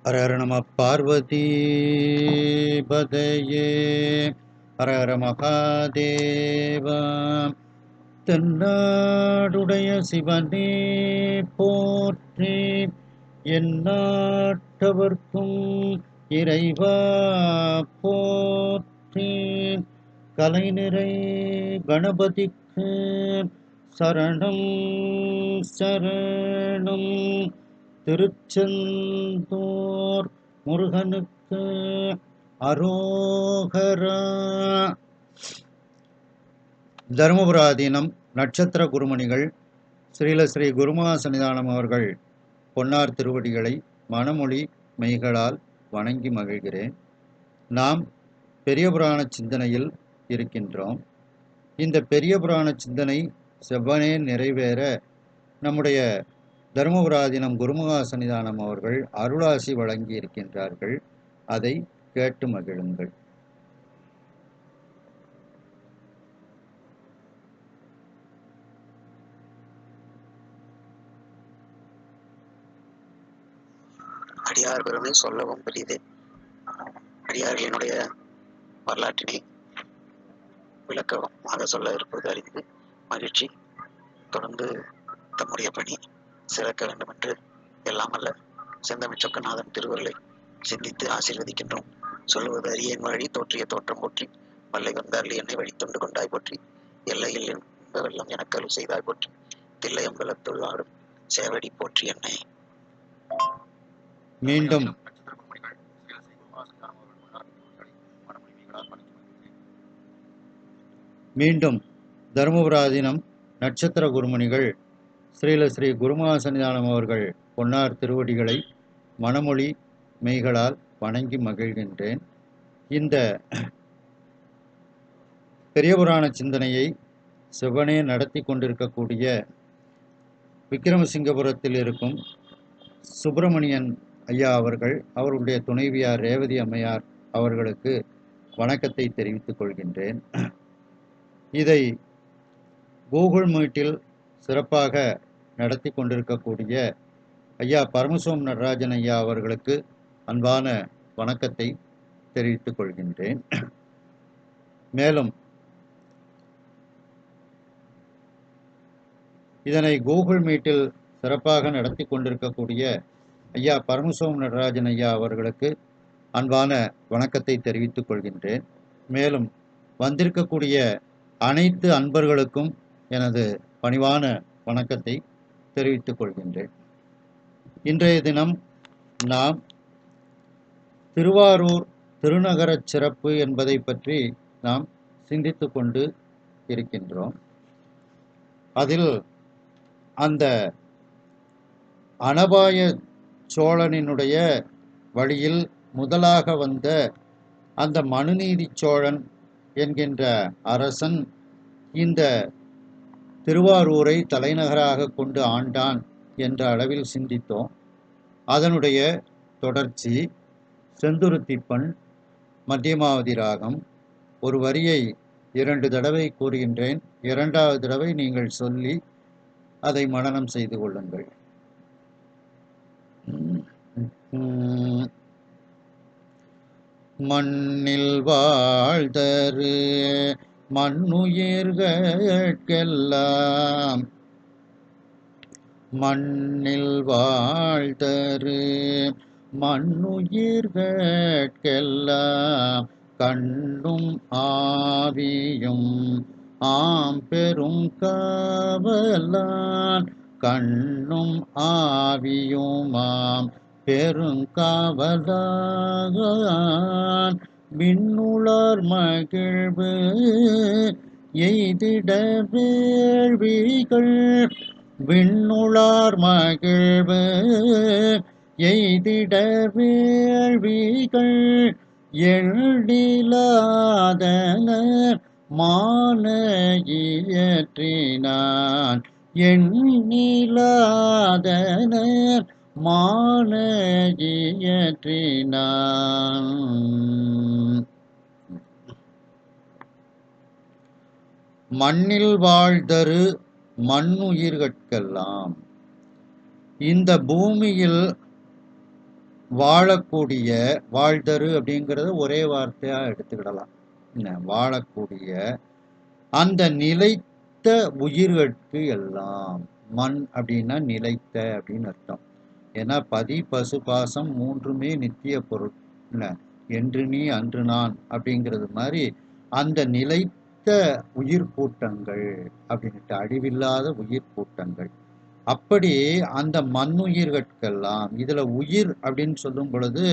ஹர ஹர நம பார்வதி பதையே ஹர ஹர மகாதேவா. தென்னாடுடைய சிவனே போற்றி, எந்நாட்டவர்க்கும் இறைவா போற்றி. கலைநிறை கணபதிக்கு சரணம் சரணம். திருச்செந்தூர் முருகனுக்கு அரோகரா. தருமபுராதீனம் நட்சத்திர குருமணிகள் ஸ்ரீல ஸ்ரீ குருமகா சன்னிதானம் அவர்கள் பொன்னார் திருவடிகளை மனமொழி மெய்களால் வணங்கி மகிழ்கிறேன். நாம் பெரிய புராண சிந்தனையில் இருக்கின்றோம். இந்த பெரிய புராண சிந்தனை செவ்வனே நிறைவேற நம்முடைய தருமபுராதீனம் குருமகா சன்னிதானம் அவர்கள் அருளாசி வழங்கி இருக்கின்றார்கள். அதை கேட்டு மகிழுங்கள். அடியார் பெருமை சொல்லவும் பெரியது. அடியார்களினுடைய வரலாற்றினை விளக்கமாக சொல்ல இருப்பது அறிந்து மகிழ்ச்சி. தொடர்ந்து தம்முடைய பணி சிறக்க வேண்டும் என்று எல்லாம் அல்ல செந்தமிழ் சொக்கநாதன் திருவருளை சிந்தித்து ஆசீர்வதிக்கின்றோம். சொல்லுவது அரியன் வழி தோற்றிய தோற்றம் போற்றி, வல்லை வந்தார்லி என்னை வழி தொண்டு கொண்டாய் போற்றி, எல்லையில் இன்ப வெள்ளம் எனக்கு அருள் செய்தாய் போற்றி, தில்லை அம்பலத்துள் ஆடும் சேவடி போற்றி என்னை. மீண்டும் தருமபுராதீனம் நட்சத்திர குருமணிகள் ஸ்ரீல ஸ்ரீ குருமகா சன்னிதானம் அவர்கள் பொன்னார் திருவடிகளை மனமொழி மெய்களால் வணங்கி மகிழ்கின்றேன். இந்த பெரிய புராண சிந்தனையை செவ்வனே நடத்தி கொண்டிருக்கக்கூடிய விக்கிரமசிங்கபுரத்தில் இருக்கும் சுப்பிரமணியன் ஐயா அவர்கள், அவர்களுடைய துணைவியார் ரேவதி அம்மையார் அவர்களுக்கு வணக்கத்தை தெரிவித்துக் கொள்கின்றேன். இதை கூகுள் மீட்டில் சிறப்பாக நடத்தி கொண்டிருக்கக்கூடிய ஐயா பரமசிவம் நடராஜன் ஐயா அவர்களுக்கு அன்பான வணக்கத்தை தெரிவித்துக் கொள்கின்றேன். மேலும் இதனை கூகுள் மீட்டில் சிறப்பாக நடத்தி கொண்டிருக்கக்கூடிய ஐயா பரமசிவம் நடராஜன் ஐயா அவர்களுக்கு அன்பான வணக்கத்தை தெரிவித்துக் கொள்கின்றேன். மேலும் வந்திருக்கக்கூடிய அனைத்து அன்பர்களுக்கும் எனது பணிவான வணக்கத்தை தெரிவித்துக் கொள்கின்றேன். இன்றைய தினம் நாம் திருவாரூர் திருநகர சிறப்பு என்பதை பற்றி நாம் சிந்தித்து கொண்டு இருக்கின்றோம். அதில் அந்த அனபாய சோழனினுடைய வழியில் முதலாக வந்த அந்த மனுநீதி சோழன் என்கின்ற அரசன் இந்த திருவாரூரை தலைநகராக கொண்டு ஆண்டான் என்ற அளவில் சிந்தித்தோம். அதனுடைய தொடர்ச்சி செந்துருத்திப்பண் மத்தியமாவதி ராகம். ஒரு வரியை 2 தடவை கூறுகின்றேன். 2வது தடவை நீங்கள் சொல்லி அதை மனனம் செய்து கொள்ளுங்கள். மண்ணில் வாழ்தரு மண்ணுயிர்கட்கெல்லாம், மண்ணில் வாழ்தரு மண்ணுயிர்கட்கெல்லாம், கண்ணும் ஆவியும் ஆம் பெரும் காவலான், கண்ணும் ஆவியுமாம் பெருங்காவலான், விண்ணுளார் மகிழ்வு எய்திட வேள்விகள், விண்ணுளார் மகிழ்வு எய்திட வேள்விகள், எண்ணிலாதனர் மான இயற்றினான், எண்ணிலாதனர் மான இயற்றினான். மண்ணில் வாழ்தரு மண்ணுயிர்கட்கெல்லாம், இந்த பூமியில் வாழக்கூடிய, வாழ்தரு அப்படிங்கிறத ஒரே வார்த்தையா எடுத்துக்கிடலாம். வாழக்கூடிய அந்த நிலைத்த உயிர்கட்கு எல்லாம். மண் அப்படின்னா நிலைத்த அப்படின்னு அர்த்தம். ஏன்னா பதி பசு பாசம் மூன்றுமே நித்திய பொருள். என்று நீ அன்று நான் அப்படிங்கிறது மாதிரி அந்த நிலைத்த உயிர் கூட்டங்கள் அப்படின்ட்டு, அழிவில்லாத உயிர் கூட்டங்கள். அப்படி அந்த மண்ணுயிர்கட்கெல்லாம், இதுல உயிர் அப்படின்னு சொல்லும் பொழுது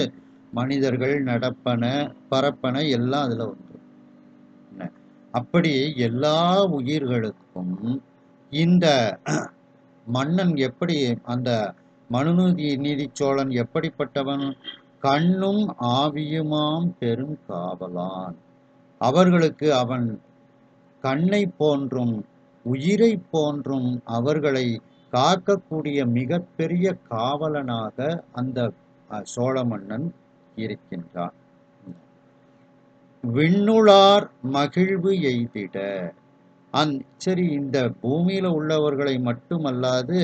மனிதர்கள், நடப்பன, பரப்பன எல்லாம் அதுல வந்துடும். அப்படி எல்லா உயிர்களுக்கும் இந்த மன்னன் எப்படி, அந்த மனுநீதி சோழன் எப்படிப்பட்டவன்? கண்ணும் ஆவியுமாம் பெருங்காவலான். அவர்களுக்கு அவன் கண்ணை போன்றும் உயிரை போன்றும் அவர்களை காக்கக்கூடிய மிகப்பெரிய காவலனாக அந்த சோழ மன்னன் இருக்கின்றான். விண்ணுளார் மகிழ்வு எய்திட. சரி, இந்த பூமியில உள்ளவர்களை மட்டுமல்லாது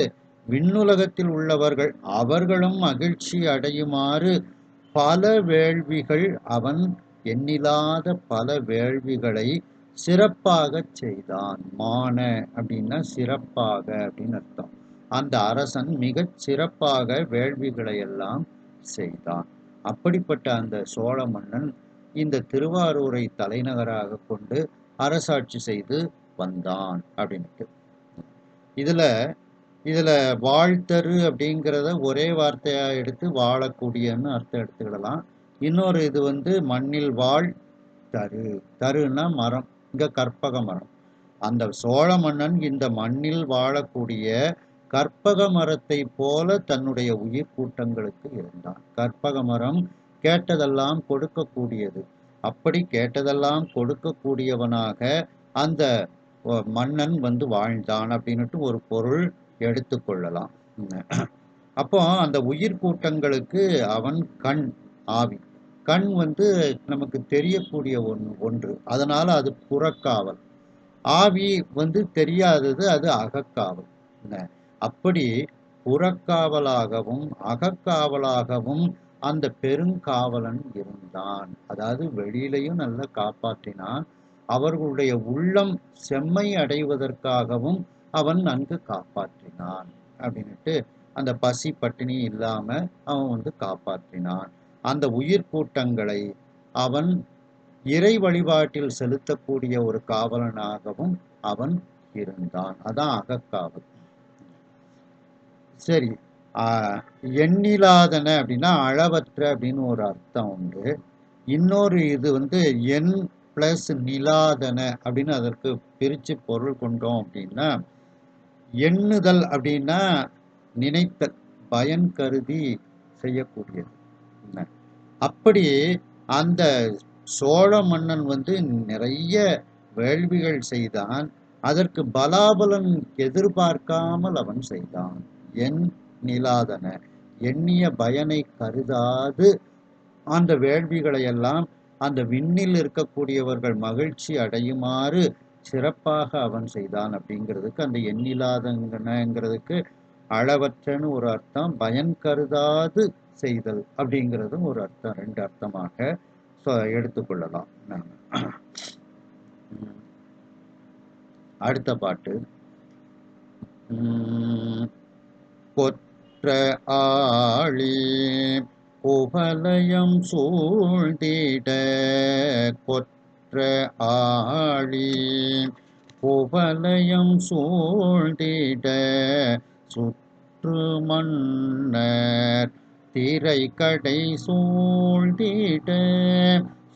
விண்ணுலகத்தில் உள்ளவர்கள் அவர்களும் மகிழ்ச்சி அடையுமாறு பல வேள்விகள், அவன் எண்ணிலாத பல வேள்விகளை சிறப்பாக செய்தான். மான அப்படின்னா சிறப்பாக அப்படின்னு அர்த்தம். அந்த அரசன் மிகச் சிறப்பாக வேள்விகளை எல்லாம் செய்தான். அப்படிப்பட்ட அந்த சோழ மன்னன் இந்த திருவாரூரை தலைநகராக கொண்டு அரசாட்சி செய்து வந்தான் அப்படின்ட்டு. இதுல வாழ்த்தரு அப்படிங்கிறத ஒரே வார்த்தையா எடுத்து வாழக்கூடியன்னு அர்த்தம் எடுத்துக்கிடலாம். இன்னொரு இது மண்ணில் வாழ் தரு. தருன்னா மரம், இங்க கற்பக மரம். அந்த சோழ மன்னன் இந்த மண்ணில் வாழக்கூடிய கற்பக மரத்தை போல தன்னுடைய உயிர் கூட்டங்களுக்கு இருந்தான். கற்பக மரம் கேட்டதெல்லாம் கொடுக்கக்கூடியது. அப்படி கேட்டதெல்லாம் கொடுக்கக்கூடியவனாக அந்த மன்னன் வாழ்ந்தான் அப்படின்னுட்டு ஒரு பொருள் எடுத்துக்கொள்ளலாம். அப்போ அந்த உயிர் கூட்டங்களுக்கு அவன் கண், ஆவி. கண் நமக்கு தெரியக்கூடிய ஒன்று, அதனால அது புறக்காவல். ஆவி தெரியாதது, அது அகக்காவல். அப்படி புறக்காவலாகவும் அகக்காவலாகவும் அந்த பெருங்காவலன் இருந்தான். அதாவது வெளியிலையும் நல்லா காப்பாற்றினான், அவர்களுடைய உள்ளம் செம்மை அடைவதற்காகவும் அவன் நன்கு காப்பாற்றினான் அப்படின்ட்டு, அந்த பசி பட்டினி இல்லாம அவன் காப்பாற்றினான். அந்த உயிர் கூட்டங்களை அவன் இறை வழிபாட்டில் செலுத்தக்கூடிய ஒரு காவலனாகவும் அவன் இருந்தான். அதான் அகக்காவல். சரி, எண்ணிலாதன அப்படின்னா அளவற்ற அப்படின்னு ஒரு அர்த்தம் உண்டு. இன்னொரு இது எண் பிளஸ் நிலாதன அப்படின்னு அதற்கு பிரிச்சு பொருள் கொண்டோம் அப்படின்னா, எண்ணுதல் அப்படின்னா நினைத்தல், பயன் கருதி செய்யக்கூடியது. அப்படி அந்த சோழ மன்னன் நிறைய வேள்விகள் செய்தான். அதற்கு பலாபலன் எதிர்பார்க்காமல் அவன் செய்தான். எண் நிலாதன, எண்ணிய பயனை கருதாது அந்த வேள்விகளை எல்லாம் அந்த விண்ணில் இருக்கக்கூடியவர்கள் மகிழ்ச்சி அடையுமாறு சிறப்பாக அவன் செய்தான். அப்படிங்கிறதுக்கு அந்த எண்ணிலாதங்கிறதுக்கு அளவற்றன்னு ஒரு அர்த்தம், பயன் கருதாது செய்தல் அப்படிங்கிறதும் ஒரு அர்த்தம். ரெண்டு அர்த்தமாக எடுத்துக்கொள்ளலாம். அடுத்த பாட்டு. கொற்ற ஆழி குவலயம் சூழ்ந்திட. கொற்ற ஆழி குவலயம் சூழ்ந்திட சுற்று மன்னர் திரை கடை சூழ்ந்திட.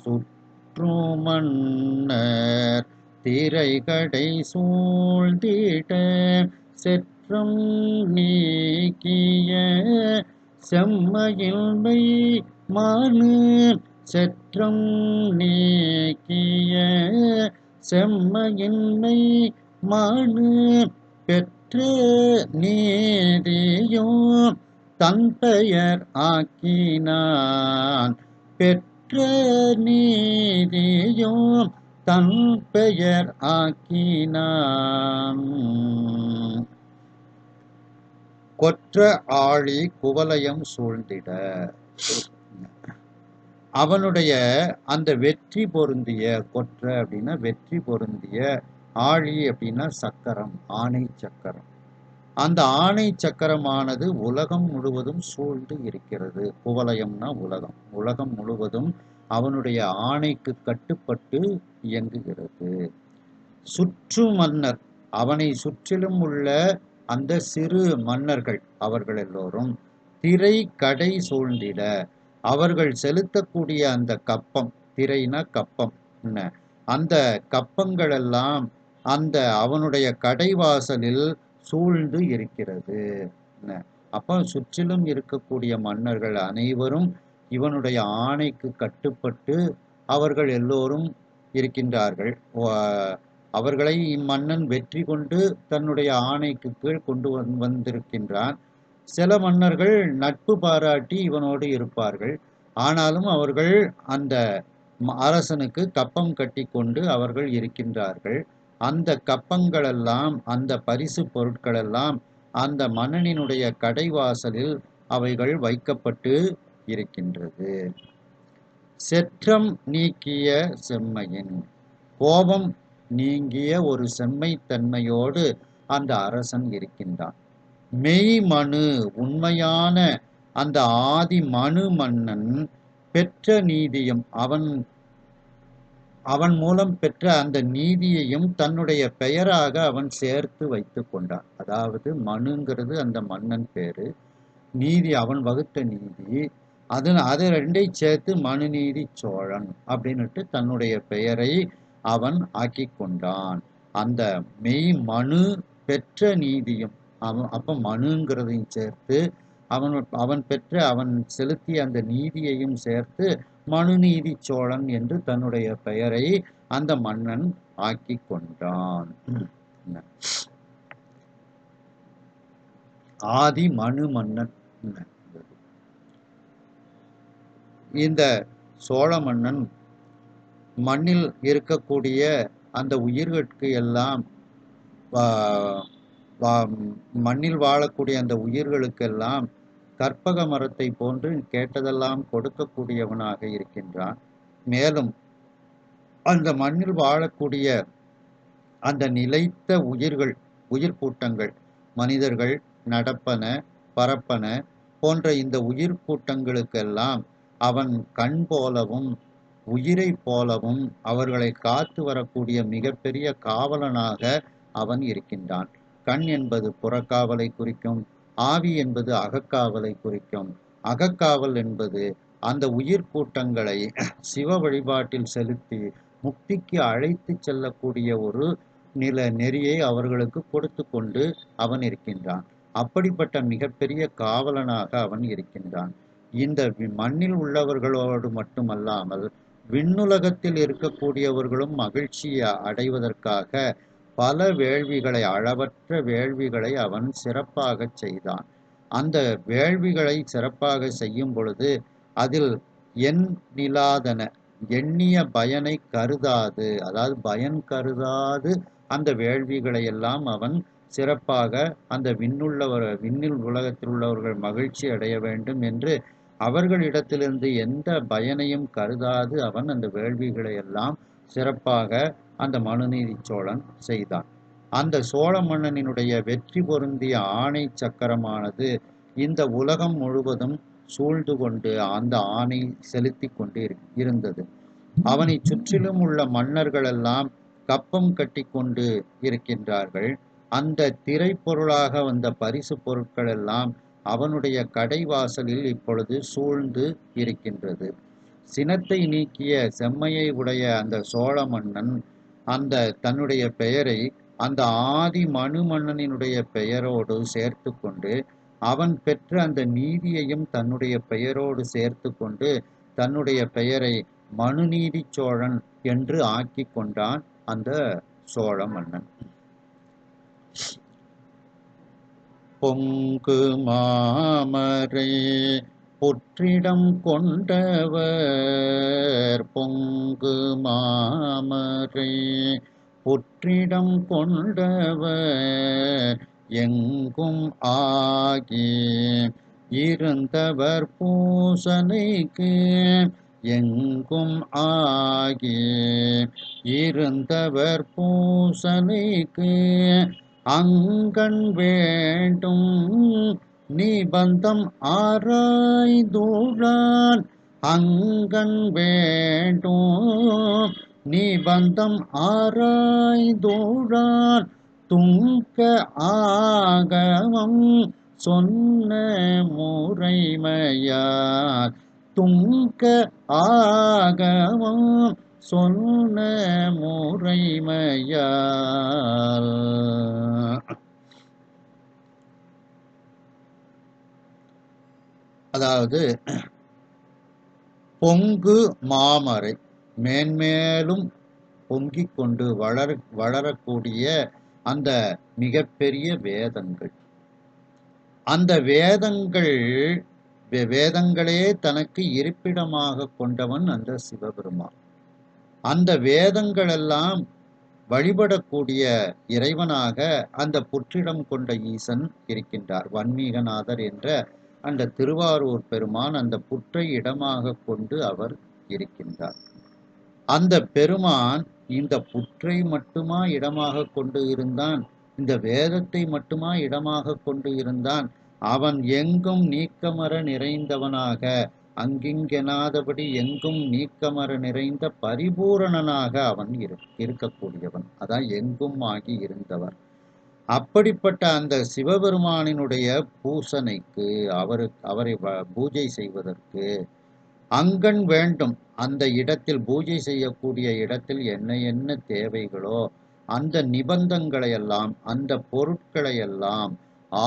சுற்று மன்னர் திரை கடை சூழ்ந்திட. செற்றம் நீக்கிய செம்மையின்மை மனு. செற்றம் நீக்கிய செம்மையின்மை மனு. பெற்ற நீதியும் தன் பெயர் ஆக்கினான். பெற்ற நீதியும் தன் பெயர் ஆக்கினான். கொற்ற ஆழி குவலயம் சூழ்ந்திட. அவனுடைய அந்த வெற்றி பொருந்திய கொற்ற அப்படின்னா வெற்றி பொருந்திய, ஆழி அப்படின்னா சக்கரம், ஆணை சக்கரம். அந்த ஆணை சக்கரமானது உலகம் முழுவதும் சூழ்ந்து இருக்கிறது. குவலயம்னா உலகம், உலகம் முழுவதும் அவனுடைய ஆணைக்கு கட்டுப்பட்டு இயங்குகிறது. சுற்று மன்னர், அவனை சுற்றிலும் உள்ள அந்த சிறு மன்னர்கள் அவர்கள் எல்லோரும் திரை கடை சூழ்ந்திட, அவர்கள் செலுத்தக்கூடிய அந்த கப்பம், திரைனா கப்பம், அந்த கப்பங்கள் எல்லாம் அந்த அவனுடைய கடைவாசலில் சூழ்ந்து இருக்கிறது. அப்ப சுற்றிலும் இருக்கக்கூடிய மன்னர்கள் அனைவரும் இவனுடைய ஆணைக்கு கட்டுப்பட்டு அவர்கள் எல்லோரும் இருக்கின்றார்கள். அவர்களை இம்மன்னன் வெற்றி கொண்டு தன்னுடைய ஆணைக்கு கீழ் கொண்டு வந்திருக்கின்றான். சில மன்னர்கள் நட்பு பாராட்டி இவனோடு இருப்பார்கள். ஆனாலும் அவர்கள் அந்த அரசனுக்கு கப்பம் கட்டி கொண்டு அவர்கள் இருக்கின்றார்கள். அந்த கப்பங்களெல்லாம், அந்த பரிசு பொருட்களெல்லாம் அந்த மன்னனினுடைய கடைவாசலில் அவைகள் வைக்கப்பட்டு இருக்கின்றது. செற்றம் நீக்கிய செம்மையின், கோபம் நீங்கிய ஒரு செம்மைத்தன்மையோடு அந்த அரசன் இருக்கின்றான். மெய் மனு, உண்மையான அந்த ஆதி மனு மன்னன் பெற்ற நீதியும், அவன் மூலம் பெற்ற அந்த நீதியையும் தன்னுடைய பெயராக அவன் சேர்த்து வைத்து கொண்டான். அதாவது மனுங்கிறது அந்த மன்னன் பேரு, நீதி அவன் வகுத்த நீதி, அதை ரெண்டை சேர்த்து மனுநீதி சோழன் அப்படின்னுட்டு தன்னுடைய பெயரை அவன் ஆக்கி கொண்டான். அந்த மெய் மனு பெற்ற நீதியும், அப்ப மனுங்கிறதையும் சேர்த்து அவன் பெற்ற, அவன் செலுத்திய அந்த நீதியையும் சேர்த்து மனுநீதி சோழன் என்று தன்னுடைய பெயரை அந்த மன்னன் ஆக்கி கொண்டான். ஆதி மனு மன்னன். இந்த சோழ மன்னன் மண்ணில் இருக்கக்கூடிய அந்த உயிர்களுக்கு எல்லாம், மண்ணில் வாழக்கூடிய அந்த உயிர்களுக்கெல்லாம் கற்பக மரத்தை போன்று கேட்டதெல்லாம் கொடுக்கக்கூடியவனாக இருக்கின்றான். மேலும் அந்த மண்ணில் வாழக்கூடிய அந்த நிலைத்த உயிர்கள், உயிர் கூட்டங்கள், மனிதர்கள், நடப்பன, பரப்பன போன்ற இந்த உயிர் கூட்டங்களுக்கெல்லாம் அவன் கண் போலவும் உயிரை போலவும் அவர்களை காத்து வரக்கூடிய மிகப்பெரிய காவலனாக அவன் இருக்கின்றான். கண் என்பது புறக்காவலை குறிக்கும், ஆவி என்பது அகக்காவலை குறிக்கும். அகக்காவல் என்பது அந்த உயிர் கூட்டங்களை சிவ வழிபாட்டில் செலுத்தி முக்திக்கு அழைத்து செல்லக்கூடிய ஒரு நெறியை அவர்களுக்கு கொடுத்து கொண்டு அவன் இருக்கின்றான். அப்படிப்பட்ட மிகப்பெரிய காவலனாக அவன் இருக்கின்றான். இந்த மண்ணில் உள்ளவர்களோடு மட்டுமல்லாமல் விண்ணுலகத்தில் இருக்கக்கூடியவர்களும் மகிழ்ச்சியை அடைவதற்காக பல வேள்விகளை, அளவற்ற வேள்விகளை அவன் சிறப்பாக செய்தான். அந்த வேள்விகளை சிறப்பாக செய்யும் பொழுது அதில் எண்ணிலாதன, எண்ணிய பயனை கருதாது, அதாவது பயன் கருதாது அந்த வேள்விகளை எல்லாம் அவன் சிறப்பாக அந்த விண்ணில் உலகத்தில் உள்ளவர்கள் மகிழ்ச்சி அடைய வேண்டும் என்று அவர்களிடத்திலிருந்து எந்த பயனையும் கருதாது அவன் அந்த வேள்விகளை எல்லாம் சிறப்பாக அந்த மனுநீதி சோழன் செய்தான். அந்த சோழ மன்னனினுடைய வெற்றி பொருந்திய ஆணை சக்கரமானது இந்த உலகம் முழுவதும் சூழ்ந்து கொண்டு அந்த ஆணை செலுத்தி கொண்டு இருந்தது. அவனை சுற்றிலும் உள்ள மன்னர்கள் எல்லாம் கப்பம் கட்டி கொண்டு இருக்கின்றார்கள். அந்த திரைப்பொருளாக வந்த பரிசு பொருட்கள் எல்லாம் அவனுடைய கடைவாசலில் இப்பொழுது சூழ்ந்து இருக்கின்றது. சினத்தை நீக்கிய செம்மையை உடைய அந்த சோழ மன்னன் அந்த தன்னுடைய பெயரை அந்த ஆதி மனு மன்னனினுடைய பெயரோடு சேர்த்து கொண்டு, அவன் பெற்ற அந்த நீதியையும் தன்னுடைய பெயரோடு சேர்த்து கொண்டு தன்னுடைய பெயரை மனுநீதி சோழன் என்று ஆக்கி கொண்டான் அந்த சோழ மன்னன். பொங்கு மாமரை புற்றிடம் கொண்டவர், பொங்கு மாமரை புற்றிடம் கொண்டவர் எங்கும் ஆகி இருந்தவர் பூசனைக்கு எங்கும் ஆகி இருந்தவர் பூசனைக்கு அங்கண் வேண்டும் நிபந்தம் ஆராய்ந்துள்ளான் அங்கண் வேண்டும் நிபந்தம் ஆராய்ந்துள்ளான் துங்க ஆகமம் சொன்ன முறைமையார் துங்க ஆகமம் சொன்ன முறைமையார். அதாவது பொங்கு மாமரை மேன்மேலும் பொங்கிக் கொண்டு வளரக்கூடிய அந்த மிகப்பெரிய வேதங்கள், அந்த வேதங்களே தனக்கு இருப்பிடமாக கொண்டவன் அந்த சிவபெருமான். அந்த வேதங்கள் எல்லாம் வழிபடக்கூடிய இறைவனாக அந்த புற்றிடம் கொண்ட ஈசன் இருக்கின்றார். வன்மீகநாதர் என்ற அந்த திருவாரூர் பெருமான் அந்த புற்றை இடமாக கொண்டு அவர் இருக்கின்றார். அந்த பெருமான் இந்த புற்றை மட்டுமா இடமாக கொண்டு இருந்தான்? இந்த வேதத்தை மட்டுமா இடமாக கொண்டு இருந்தான்? அவன் எங்கும் நீக்கமர நிறைந்தவனாக, அங்கிங்கெனாதபடி எங்கும் நீக்கமர நிறைந்த பரிபூரணனாக அவன் இருக்கக்கூடியவன். அதான் எங்கும் ஆகி இருந்தவர். அப்படிப்பட்ட அந்த சிவபெருமானினுடைய பூசனைக்கு அவரை பூஜை செய்வதற்கு அங்கண் வேண்டும். அந்த இடத்தில் பூஜை செய்யக்கூடிய இடத்தில் என்ன என்ன தேவைகளோ அந்த நிபந்தங்களை எல்லாம் அந்த பொருட்களை எல்லாம்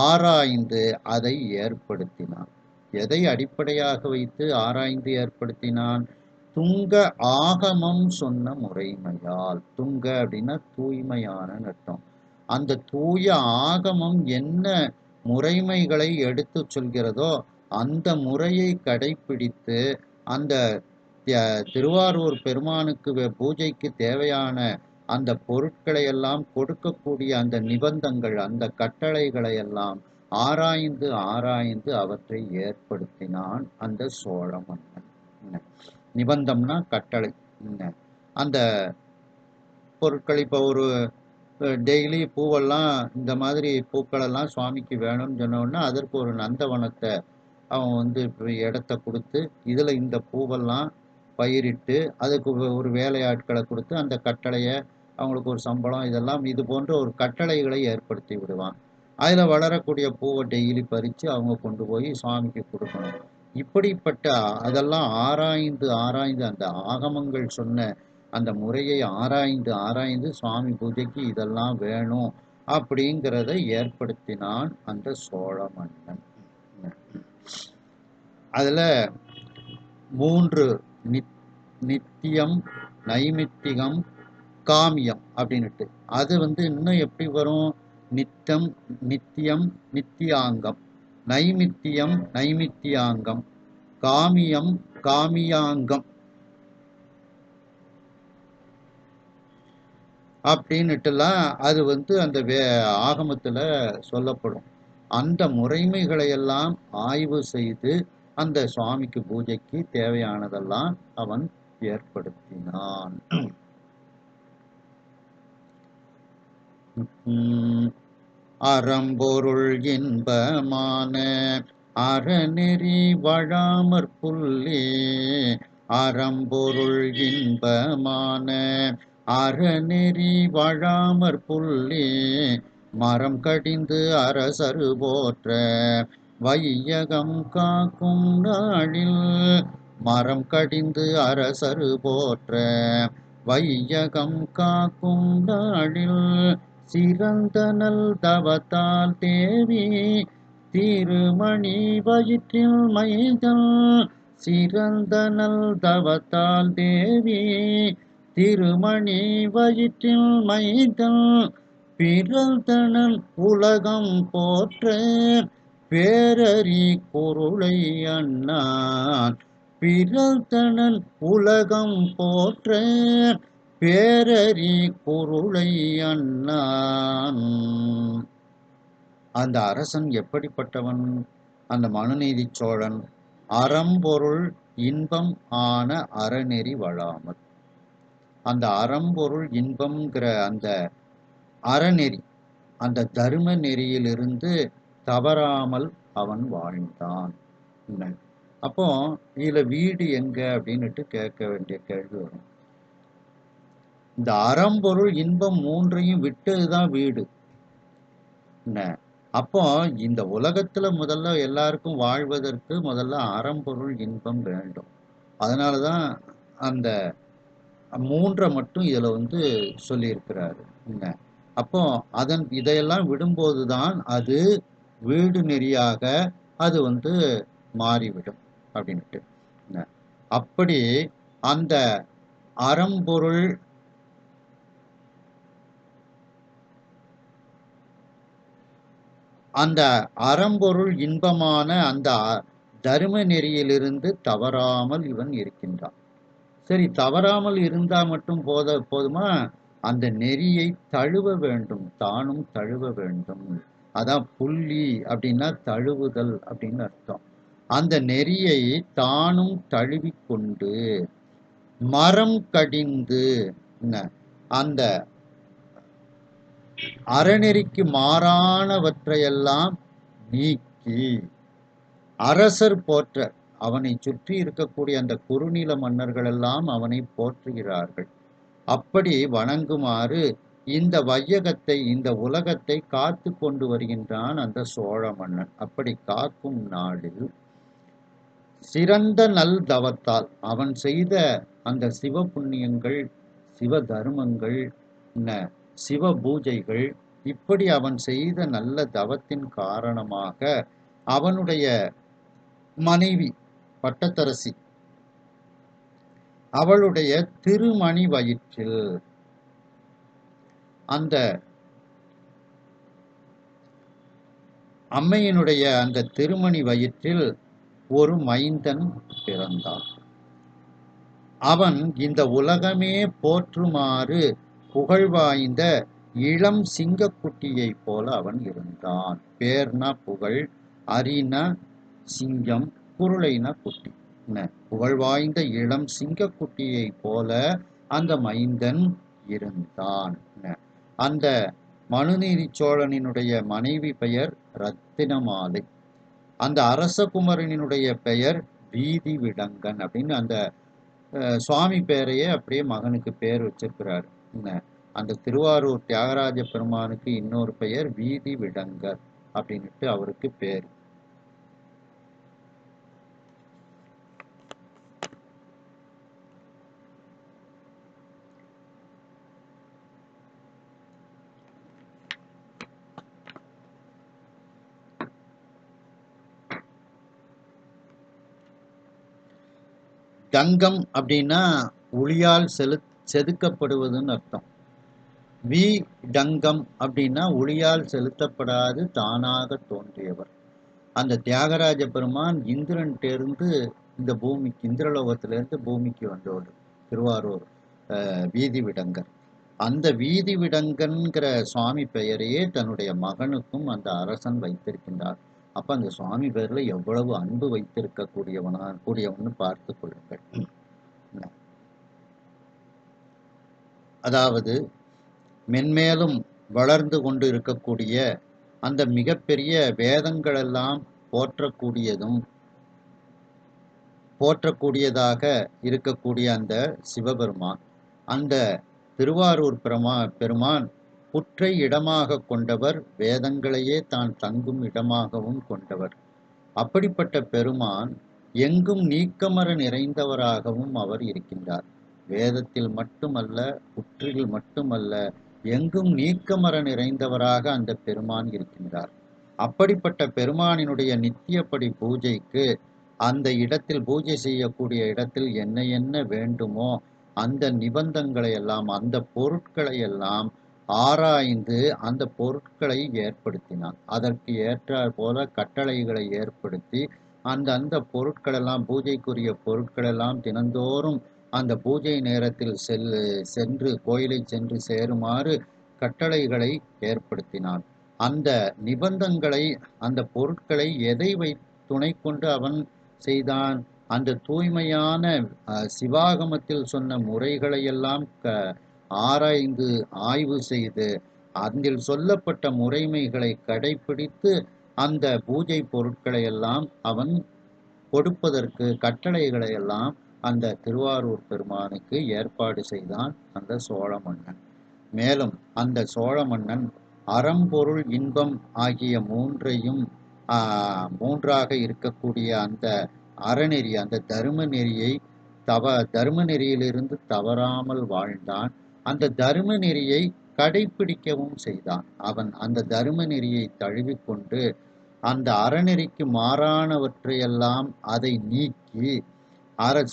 ஆராய்ந்து அதை ஏற்படுத்தினான். எதை அடிப்படையாக வைத்து ஆராய்ந்து ஏற்படுத்தினான்? துங்க ஆகமம் சொன்ன முறைமையால். துங்க அப்படின்னா தூய்மையான அர்த்தம். அந்த தூய ஆகமம் என்ன முறைமைகளை எடுத்து சொல்கிறதோ அந்த முறையை கடைபிடித்து அந்த திருவாரூர் பெருமானுக்கு பூஜைக்கு தேவையான அந்த பொருட்களை எல்லாம் கொடுக்கக்கூடிய அந்த நிபந்தங்கள், அந்த கட்டளைகளை எல்லாம் ஆராய்ந்து ஆராய்ந்து அவற்றை ஏற்படுத்தினான் அந்த சோழ மன்னன். நிபந்தம்னா கட்டளை. அந்த பொருட்கள் இப்போ ஒரு டெய்லி பூவெல்லாம் இந்த மாதிரி பூக்களெல்லாம் சுவாமிக்கு வேணும்னு சொன்னோன்னா அதற்கு ஒரு நந்தவனத்தை அவன் இடத்த கொடுத்து இதில் இந்த பூவெல்லாம் பயிரிட்டு அதுக்கு ஒரு வேலையாட்களை கொடுத்து அந்த கட்டளையை அவங்களுக்கு ஒரு சம்பளம் இதெல்லாம் இது போன்ற ஒரு கட்டளைகளை ஏற்படுத்தி விடுவான். அதில் வளரக்கூடிய பூவை டெய்லி பறித்து அவங்க கொண்டு போய் சுவாமிக்கு கொடுக்கணும். இப்படிப்பட்ட அதெல்லாம் ஆராய்ந்து ஆராய்ந்து அந்த ஆகமங்கள் சொன்ன அந்த முறையை ஆராய்ந்து ஆராய்ந்து சுவாமி பூஜைக்கு இதெல்லாம் வேணும் அப்படிங்கிறத ஏற்படுத்தினான் அந்த சோழ மன்னன். அதில் 3 நித்தியம், நைமித்திகம், காமியம் அப்படின்னுட்டு. அது இன்னும் எப்படி வரும்? நித்தம், நித்தியம், நித்தியாங்கம், நைமித்தியம், நைமித்தியாங்கம், காமியம், காமியாங்கம் அப்படின்னுட்டுலாம் அது அந்த ஆகமத்தில் சொல்லப்படும். அந்த முறைமைகளை எல்லாம் ஆய்வு செய்து அந்த சுவாமிக்கு பூஜைக்கு தேவையானதெல்லாம் அவன் ஏற்படுத்தினான். அறம்பொருள் இன்பமான அறநெறி வழாமற் புள்ளி அறம்பொருள் இன்பமான அறநெறி வழாமற் புள்ளி மரம் கடிந்து அரசரு போற்ற வையகம் காக்கும் நாளில் மரம் கடிந்து அரசரு போற்ற வையகம் காக்கும் நாளில் சிறந்த நல் தவத்தால் தேவி திருமணி வயிற்றில் மைதல் சிறந்த நல் தவத்தால் தேவி திருமணி வயிற்றில் மைதல் பிறந்தனல் உலகம் போற்ற பேரறி பொருளை அண்ணான் பிறந்தனல் உலகம் போற்ற பேரறி பொருளை அண்ணான். அந்த அரசன் எப்படிப்பட்டவன்? அந்த மனுநீதி சோழன் அறம்பொருள் இன்பம் ஆன அறநெறி வழாமல், அந்த அறம்பொருள் இன்பம்ங்கிற அந்த அறநெறி, அந்த தர்ம நெறியிலிருந்து தவறாமல் அவன் வாழ்ந்தான். அப்போ இதுல வீடு எங்க அப்படின்னுட்டு கேட்க வேண்டிய கேள்வி வரும். இந்த அறம்பொருள் இன்பம் மூன்றையும் விட்டதுதான் வீடு. என்ன அப்போ இந்த உலகத்துல முதல்ல எல்லாருக்கும் வாழ்வதற்கு முதல்ல அறம்பொருள் இன்பம் வேண்டும். அதனாலதான் அந்த மூன்றை மட்டும் இதுல சொல்லியிருக்கிறாரு. என்ன அப்போ இதையெல்லாம் விடும்போதுதான் அது வீடு நெறியாக அது மாறிவிடும் அப்படின்ட்டு. அப்படி அந்த அறம்பொருள் அந்த அறம்பொருள் இன்பமான அந்த தர்ம நெறியிலிருந்து தவறாமல் இவன் இருக்கின்றான். சரி, தவறாமல் இருந்தா மட்டும் போதுமா? அந்த நெறியை தழுவ வேண்டும், தானும் தழுவ வேண்டும். அதான் புள்ளி அப்படின்னா தழுவுதல் அப்படின்னு அர்த்தம். அந்த நெறியை தானும் தழுவிக்கொண்டு மரம் கடிந்து அந்த அறநெறிக்கு மாறானவற்றையெல்லாம் நீக்கி அரசர் போற்ற, அவனை சுற்றி இருக்கக்கூடிய அந்த குறுநில மன்னர்கள் எல்லாம் அவனை போற்றுகிறார்கள். அப்படி வணங்குமாறு இந்த வையகத்தை, இந்த உலகத்தை காத்து கொண்டு வருகின்றான் அந்த சோழ மன்னன். அப்படி காக்கும் நாளில் சிறந்த நல் தவத்தால் அவன் செய்த அந்த சிவ புண்ணியங்கள், சிவ தர்மங்கள், சிவ பூஜைகள், இப்படி அவன் செய்த நல்ல தவத்தின் காரணமாக அவனுடைய மனைவி பட்டத்தரசி அவளுடைய திருமணி வயிற்றில், அந்த அம்மையினுடைய அந்த திருமணி வயிற்றில் ஒரு மைந்தன் பிறந்தான். அவன் இந்த உலகமே போற்றுமாறு புகழ்வாய்ந்த இளம் சிங்கக்குட்டியை போல அவன் இருந்தான். பேர்னா புகழ், அரினா சிங்கம், குருளைனா குட்டி. புகழ்வாய்ந்த இளம் சிங்கக்குட்டியை போல அந்த மைந்தன் இருந்தான். அந்த மனுநீதி சோழனினுடைய மனைவி பெயர் ரத்தினமாலை. அந்த அரசகுமரனினுடைய பெயர் வீதி விடங்கன் அப்படின்னு அந்த சுவாமி பேரையே அப்படியே மகனுக்கு பேர் வச்சிருக்கிறார். அந்த திருவாரூர் தியாகராஜ பெருமானுக்கு இன்னொரு பெயர் வீதி விடங்கர் அப்படின்ட்டு அவருக்கு பேர். டங்கம் அப்படின்னா ஒளியால் செதுக்கப்படுவதுன்னு அர்த்தம். வி டங்கம் அப்படின்னா ஒளியால் செலுத்தப்படாது தானாக தோன்றியவர். அந்த தியாகராஜ பெருமான் இந்திரன்டேருந்து இந்த பூமிக்கு, இந்திரலோகத்திலிருந்து பூமிக்கு வந்தவர் திருவாரூர் வீதி விடங்கர். அந்த வீதி விடங்கன்கிற சுவாமி பெயரையே தன்னுடைய மகனுக்கும் அந்த அரசன் வைத்திருக்கின்றார். அப்ப அந்த சுவாமி பேர்ல எவ்வளவு அன்பு வைத்திருக்க கூடியவன்னு பார்த்து கொள்ளுங்கள். அதாவது மென்மேலும் வளர்ந்து கொண்டு இருக்கக்கூடிய அந்த மிகப்பெரிய வேதங்களெல்லாம் போற்றக்கூடியதாக இருக்கக்கூடிய அந்த சிவபெருமான், அந்த திருவாரூர் பெருமான் புற்றை இடமாக கொண்டவர், வேதங்களையே தான் தங்கும் இடமாகவும் கொண்டவர். அப்படிப்பட்ட பெருமான் எங்கும் நீக்கமர நிறைந்தவராகவும் அவர் இருக்கின்றார். வேதத்தில் மட்டுமல்ல, புற்றில் மட்டுமல்ல, எங்கும் நீக்கமர நிறைந்தவராக அந்த பெருமான் இருக்கின்றார். அப்படிப்பட்ட பெருமானினுடைய நித்தியப்படி பூஜைக்கு அந்த இடத்தில், பூஜை செய்யக்கூடிய இடத்தில் என்ன என்ன வேண்டுமோ அந்த நிபந்தங்களை எல்லாம், அந்த பொருட்களை எல்லாம் ஆராய்ந்து அந்த பொருட்களை ஏற்படுத்தினான். அதற்கு ஏற்றாற் போல கட்டளைகளை ஏற்படுத்தி அந்த பொருட்களெல்லாம், பூஜைக்குரிய பொருட்களெல்லாம் தினந்தோறும் அந்த பூஜை நேரத்தில் சென்று கோயிலை சென்று சேருமாறு கட்டளைகளை ஏற்படுத்தினான். அந்த நிபந்தங்களை, அந்த பொருட்களை எதை துணை கொண்டு அவன் செய்தான். அந்த தூய்மையான சிவாகமத்தில் சொன்ன முறைகளை எல்லாம் ஆராய்ந்து ஆய்வு செய்து அதில் சொல்லப்பட்ட முறைமைகளை கடைபிடித்து அந்த பூஜை பொருட்களை எல்லாம் அவன் கொடுப்பதற்கு கட்டளைகளை எல்லாம் அந்த திருவாரூர் பெருமானுக்கு ஏற்பாடு செய்தான் அந்த சோழ மன்னன். மேலும் அந்த சோழ மன்னன் அறம்பொருள் இன்பம் ஆகிய மூன்றாக இருக்கக்கூடிய அந்த அறநெறி, அந்த தர்ம நெறியை தர்ம நெறியிலிருந்து தவறாமல் வாழ்ந்தான். அந்த தர்ம நெறியை கடைபிடிக்கவும் செய்தான். அவன் அந்த தர்ம நெறியை தழுவிக்கொண்டு அந்த அறநெறிக்கு மாறானவற்றையெல்லாம் அதை நீக்கி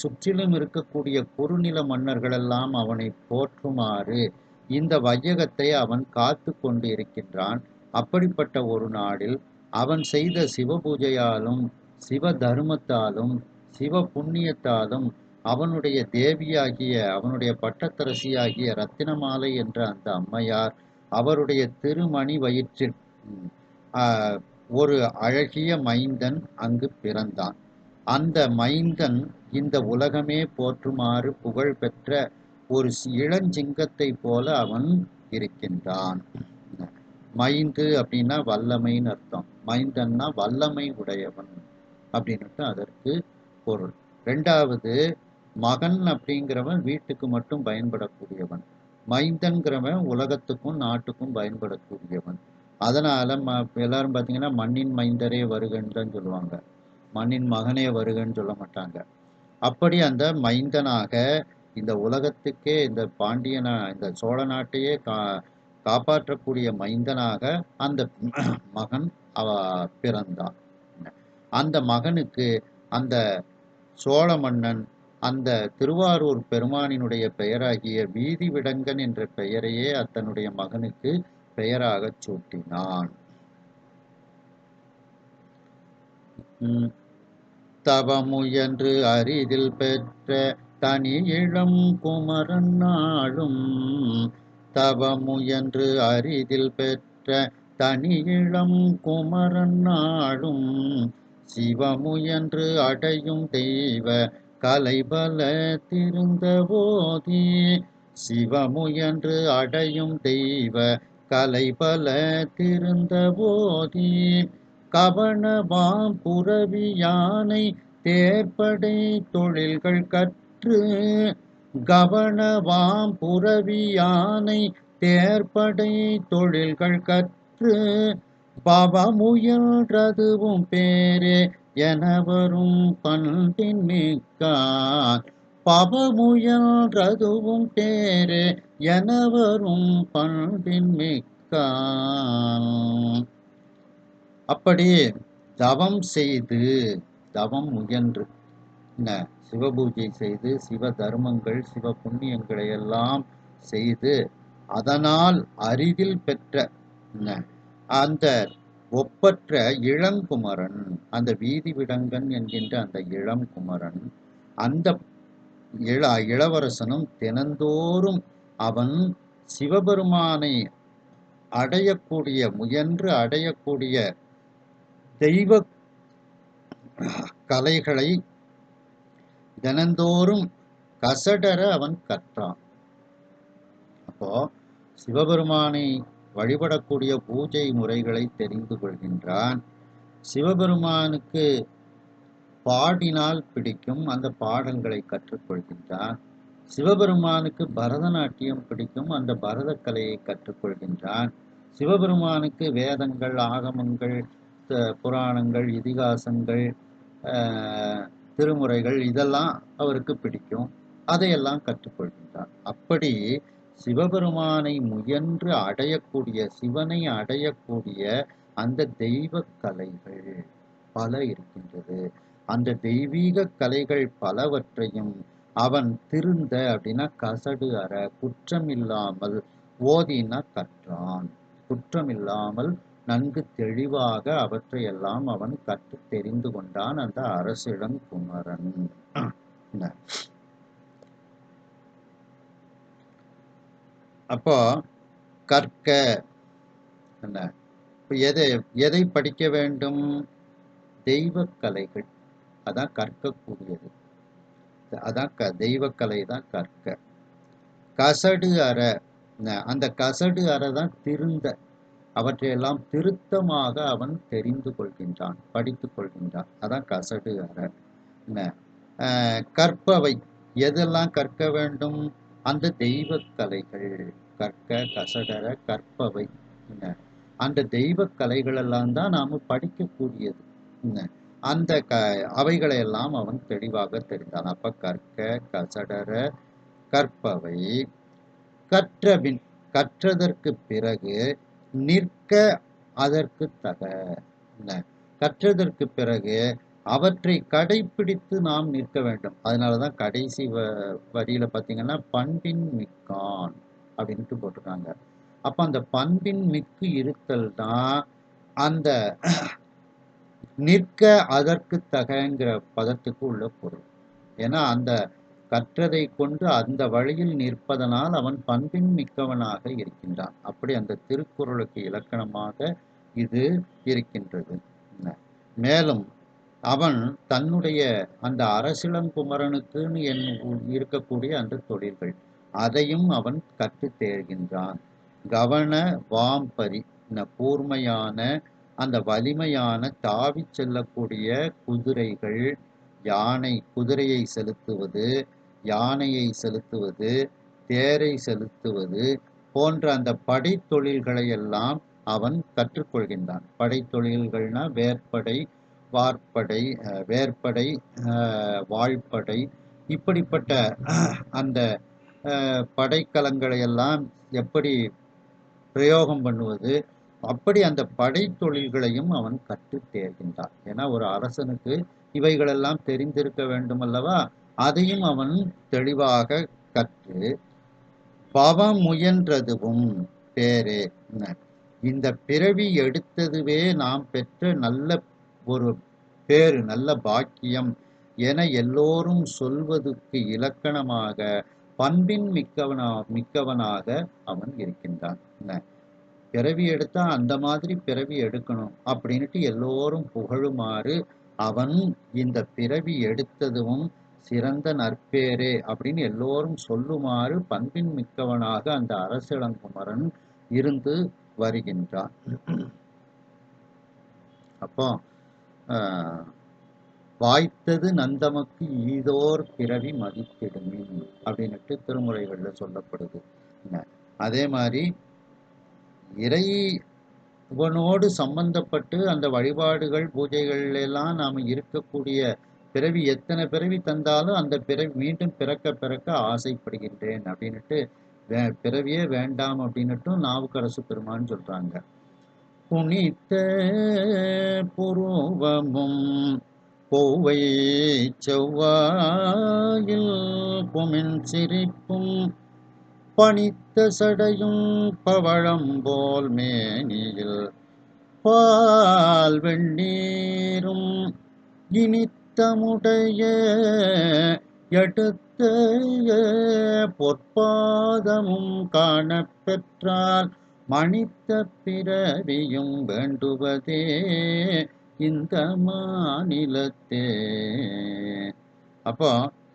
சுற்றிலும் இருக்கக்கூடிய குறுநில மன்னர்களெல்லாம் அவனை போற்றுமாறு இந்த வையகத்தை அவன் காத்து கொண்டு இருக்கின்றான். அப்படிப்பட்ட ஒரு நாளில் அவன் செய்த சிவபூஜையாலும் சிவ தர்மத்தாலும் சிவ புண்ணியத்தாலும் அவனுடைய தேவியாகிய அவனுடைய பட்டத்தரசியாகிய ரத்தினமாலை என்ற அந்த அம்மையார் அவருடைய திருமணி வயிற்றில் ஒரு அழகிய மைந்தன் அங்கு பிறந்தான். அந்த மைந்தன் இந்த உலகமே போற்றுமாறு புகழ் பெற்ற ஒரு இளஞ்சிங்கத்தை போல அவன் இருக்கின்றான். மைந்து அப்படின்னா வல்லமைன்னு அர்த்தம். மைந்தன்னா வல்லமை உடையவன் அப்படின்னுட்டு அதற்கு பொருள். ரெண்டாவது, மகன் அப்படிங்கிறவன் வீட்டுக்கு மட்டும் பயன்படக்கூடியவன். மைந்தன்கிறவன் உலகத்துக்கும் நாட்டுக்கும் பயன்படக்கூடியவன். அதனால எல்லாரும் பார்த்தீங்கன்னா மண்ணின் மைந்தரே வருகன்னு தான் சொல்லுவாங்க. மண்ணின் மகனே வருகன்னு சொல்ல மாட்டாங்க. அப்படி அந்த மைந்தனாக இந்த உலகத்துக்கே இந்த இந்த சோழ நாட்டையே காப்பாற்றக்கூடிய மைந்தனாக அந்த மகன் பிறந்தான். அந்த மகனுக்கு அந்த சோழ மன்னன் அந்த திருவாரூர் பெருமானினுடைய பெயராகிய வீதி விடங்கன் என்ற பெயரையே தன்னுடைய மகனுக்கு பெயராக சூட்டினான். தவமுயன்று அரிதில் பெற்ற தனி இளம் குமரன் நாளும் தவமுயன்று அரிதில் பெற்ற தனி இளம் குமரன் நாளும் சிவமுயன்று அடையும் தெய்வ கலைபல திருந்தவோதி சிவமுயன்று அடையும் தெய்வ கலைபல திருந்தவோதி கவனவாம் புரவி யானை தேர்ப்படை தொழில்கள் கற்று கவனவாம் புரவி யானை தேர்ப்படை தொழில்கள் கற்று பவமுயல்றதுவும் பேரே எனவரும் பண்பின் மிக்கான் பவமுயல்றதுவும் பேரே எனவரும் பண்பின் மிக்கான். அப்படி தவம் செய்து தவம் முயன்று சிவபூஜை செய்து சிவ தர்மங்கள் சிவ புண்ணியங்களை எல்லாம் செய்து அதனால் அரிதில் பெற்ற அந்த ஒப்பற்ற இளங்குமரன், அந்த வீதி விடங்கன் என்கின்ற அந்த இளங்குமரன், அந்த இளவரசனும் தினந்தோறும் அவன் சிவபெருமானை அடையக்கூடிய முயன்று அடையக்கூடிய தெய்வ கலைகளை தினந்தோறும் கசடர அவன் கற்றான். அப்போ சிவபெருமானை வழிபடக்கூடிய பூஜை முறைகளை தெரிந்து கொள்கின்றான். சிவபெருமானுக்கு பாடினால் பிடிக்கும், அந்த பாடல்களை கற்றுக்கொள்கின்றான். சிவபெருமானுக்கு பரதநாட்டியம் பிடிக்கும், அந்த பரத கலையை கற்றுக்கொள்கின்றான். சிவபெருமானுக்கு வேதங்கள் ஆகமங்கள் புராணங்கள் இதிகாசங்கள் திருமுறைகள் இதெல்லாம் அவருக்கு பிடிக்கும், அதையெல்லாம் கற்றுக்கொள்கின்றான். அப்படி சிவபெருமானை முயன்று அடையக்கூடிய சிவனை அடையக்கூடிய அந்த தெய்வ கலைகள் பல இருக்கின்றது. அந்த தெய்வீக கலைகள் பலவற்றையும் அவன் திருந்த அப்படின்னா கசடு அற குற்றம் இல்லாமல் ஓதினா கற்றான். குற்றம் இல்லாமல் நன்கு தெளிவாக அவற்றையெல்லாம் அவன் கற்று தெரிந்து கொண்டான் அந்த அரசிடம் குமரன். அப்போ கற்க எதை படிக்க வேண்டும்? தெய்வக்கலைகள். அதான் கற்கக்கூடியது. அதான் தெய்வக்கலை தான் கற்க. கசடு அற, அந்த கசடு அறதான் திருந்த, அவற்றையெல்லாம் திருத்தமாக அவன் தெரிந்து கொள்கின்றான், படித்து கொள்கின்றான். அதான் கசடு அற. கற்பவை, எதெல்லாம் கற்க வேண்டும்? அந்த தெய்வக்கலைகள். கற்க கசடர கற்பவை. அந்த தெய்வ கலைகள் எல்லாம் தான் நாம படிக்கக்கூடியது. அந்த அவைகளை எல்லாம் அவன் தெளிவாக தெரிந்தான். அப்ப கற்க கசடர கற்பவை, கற்றபின், கற்றதற்கு பிறகு நிற்க அதற்கு தக. கற்றதற்கு பிறகு அவற்றை கடைபிடித்து நாம் நிற்க வேண்டும். அதனாலதான் கடைசி வரியில பார்த்தீங்கன்னா பண்பின் மிக்கான் அப்படின்ட்டு போட்டிருக்காங்க. அப்ப அந்த பண்பின் மிக்கு இருத்தல் தான் அந்த நிற்க அதற்கு தகங்கிற பதத்துக்கு உள்ள பொருள். ஏன்னா அந்த கற்றதை கொண்டு அந்த வழியில் நிற்பதனால் அவன் பண்பின் மிக்கவனாக இருக்கின்றான். அப்படி அந்த திருக்குறளுக்கு இலக்கணமாக இது இருக்கின்றது. மேலும் அவன் தன்னுடைய அந்த அரசிளங்குமரனுக்குன்னு இருக்கக்கூடிய அந்த தொழில்கள் அதையும் அவன் கற்று தேர்கின்றான். கவன வாம்பரி, கூர்மையான அந்த வலிமையான தாவி செல்லக்கூடிய குதிரைகள், யானை, குதிரையை செலுத்துவது, யானையை செலுத்துவது, தேரை செலுத்துவது போன்ற அந்த படைத்தொழில்களை எல்லாம் அவன் கற்றுக்கொள்கின்றான். படைத்தொழில்கள்னா வேற்படை, வார்ப்படை, வேற்படை, வாழ்படை, இப்படிப்பட்ட அந்த படைக்கலங்களை எல்லாம் எப்படி பிரயோகம் பண்ணுவது, அப்படி அந்த படை தொழில்களையும் அவன் கற்று தேர்கின்றான். ஏன்னா ஒரு அரசனுக்கு இவைகளெல்லாம் தெரிந்திருக்க வேண்டும் அல்லவா? அதையும் அவன் தெளிவாக கற்று பவம் முயன்றதுவும் பேரே. இந்த பிறவி எடுத்ததுவே நாம் பெற்ற நல்ல ஒரு பேரு, நல்ல பாக்கியம் என எல்லோரும் சொல்வதற்கு இலக்கணமாக பண்பின் மிக்கவனாக அவன் இருக்கின்றான். பிறவி எடுத்தா அந்த மாதிரி பிறவி எடுக்கணும் அப்படின்ட்டு எல்லோரும் புகழுமாறு அவன் இந்த பிறவி எடுத்ததும் சிறந்த நற்பேரே அப்படின்னு எல்லோரும் சொல்லுமாறு பண்பின் மிக்கவனாக அந்த அரசிளங்குமரன் இருந்து வருகின்றான். அப்போ வாய்த்தது நந்தமக்கு ஈதோர் பிறவி மதித்திடுமின் அப்படின்ட்டு திருமுறைகள்ல சொல்லப்படுது. அதே மாதிரி இறைவனோடு சம்பந்தப்பட்டு அந்த வழிபாடுகள் பூஜைகள் எல்லாம் நாம இருக்கக்கூடிய பிறவி எத்தனை பிறவி தந்தாலும் அந்த பிறவி மீண்டும் பிறக்க பிறக்க ஆசைப்படுகின்றேன் அப்படின்னுட்டு பிறவியே வேண்டாம் அப்படின்னுட்டும் நாவுக்கரசு பெருமான்னு சொல்றாங்க. புனித்த புருவமும் கோவை செவ்வாயில் குமின் சிரிப்பும் பனித்த சடையும் பவழம் போல் மேனியில் பால் வெண்ணீரும் இனித்தமுடைய எடுத்த பொற்பாதமும் காணப்பெற்றால் மனித்த பிறவியும் வேண்டுவதே இந்த மாநிலத்தே. அப்போ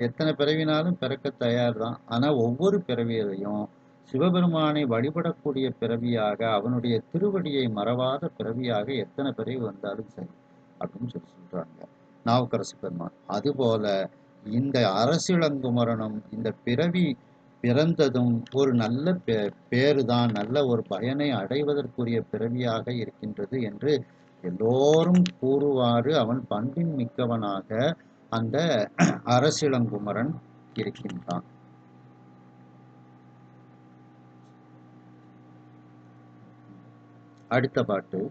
எத்தனை பிறவினாலும் பிறக்க தயார் தான். ஆனால் ஒவ்வொரு பிறவியையும் சிவபெருமானை வழிபடக்கூடிய பிறவியாக, அவனுடைய திருவடியை மறவாத பிறவியாக எத்தனை பிறவி வந்தாலும் சரி அப்படின்னு சொல்றாங்க நாவுக்கரசு பெருமான். அதுபோல இந்த அரசிளங்குமரனும் இந்த பிறவி பிறந்ததும் ஒரு நல்ல பேரு தான், நல்ல ஒரு பயனை அடைவதற்குரிய பிறவியாக இருக்கின்றது என்று எல்லோரும் கூறுவாறு அவன் பண்பின் மிக்கவனாக அந்த அரசிளங்குமரன் இருக்கின்றான். அடுத்த பாட்டு.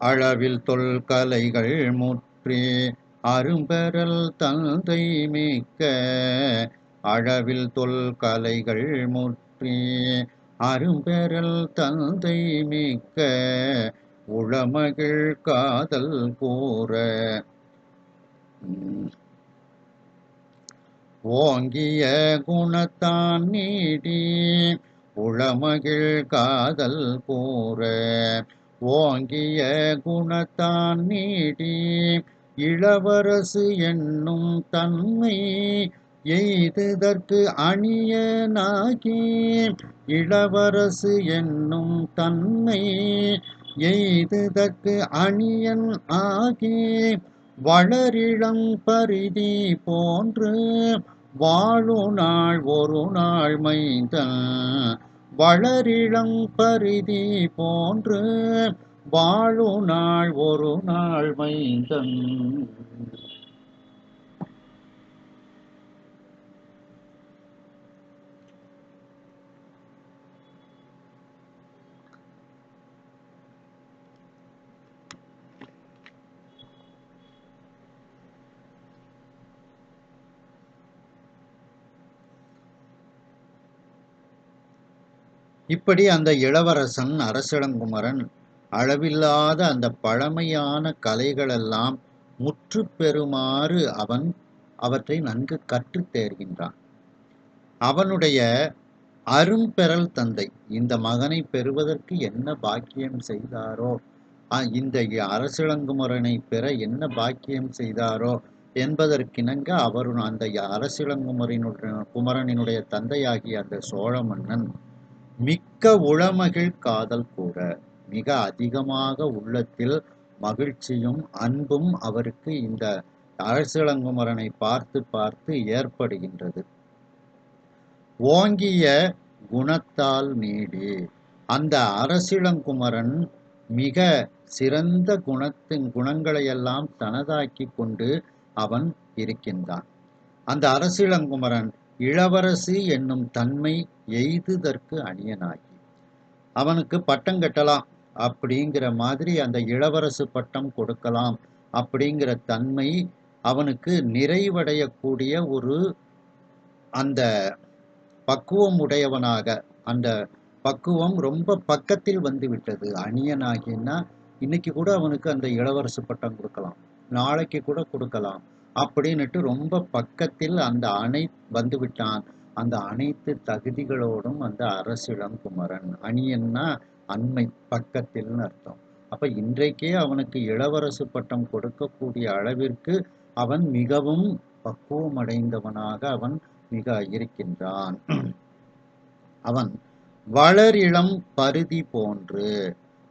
அளவில் தொல்கலைகள் முற்றி அரும்பெறல் தந்தை மிக்க, அளவில் தொல்கலைகள் முற்றி அரும்பெறல் தந்தை மிக்க உளமகிழ் காதல் கூற ஓங்கிய குணத்தான் நீடி உளமகிழ் காதல் கூற. ஓங்கிய குணத்தான் நீடி இளவரசு என்னும் தன்மை எய்துதற்கு அணியனாகி. இளவரசு என்னும் தன்மை எய்துதற்கு அணியன் ஆகி. வளரிளம் பரிதி போன்று வாழுநாள் ஒரு நாள் மைந்தன். வளரிளம் பரிதி போன்று வாழுநாள் ஒரு நாள் மைந்தன். இப்படி அந்த இளவரசன் அரசிளங்குமரன் அளவில்லாத அந்த பழமையான கலைகளெல்லாம் முற்று பெறுமாறு அவன் அவற்றை நன்கு கற்றுத் தேர்கின்றான். அவனுடைய அரும்பெறல் தந்தை இந்த மகனை பெறுவதற்கு என்ன பாக்கியம் செய்தாரோ, இந்த அரசிளங்குமரனை பெற என்ன பாக்கியம் செய்தாரோ என்பதற்கிணங்க அவர் அந்த குமரனினுடைய தந்தையாகிய அந்த சோழ மன்னன் மிக்க உளமகிழ் காதல் கூற, மிக அதிகமாக உள்ளத்தில் மகிழ்ச்சியும் அன்பும் அவருக்கு இந்த அரசிளங்குமரனை பார்த்து பார்த்து ஏற்படுகின்றது. ஓங்கிய குணத்தால் நீடி, அந்த அரசிளங்குமரன் மிக சிறந்த குணங்களையெல்லாம் தனதாக்கி கொண்டு அவன் இருக்கின்றான். அந்த அரசிளங்குமரன் இளவரசி என்னும் தன்மை எய்துதற்கு அணியனாகி, அவனுக்கு பட்டம் கட்டலாம் அப்படிங்கிற மாதிரி, அந்த இளவரசு பட்டம் கொடுக்கலாம் அப்படிங்கிற தன்மை அவனுக்கு நிறைவடையக்கூடிய ஒரு அந்த பக்குவம் உடையவனாக, அந்த பக்குவம் ரொம்ப பக்கத்தில் வந்து விட்டது. அணியனாகின்னா இன்னைக்கு கூட அவனுக்கு அந்த இளவரசு பட்டம் கொடுக்கலாம், நாளைக்கு கூட கொடுக்கலாம் அப்படின்னுட்டு ரொம்ப பக்கத்தில் அந்த அணை வந்து விட்டான். அந்த அனைத்து தகுதிகளோடும் அந்த அரசிளங்குமரன், அணியன்னா அண்மை, பக்கத்தில்னு அர்த்தம். அப்ப இன்றைக்கே அவனுக்கு இளவரசு பட்டம் கொடுக்கக்கூடிய அளவிற்கு அவன் மிகவும் பக்குவம் அடைந்தவனாக அவன் மிக இருக்கின்றான். அவன் வளரிளம் பருதி போன்று,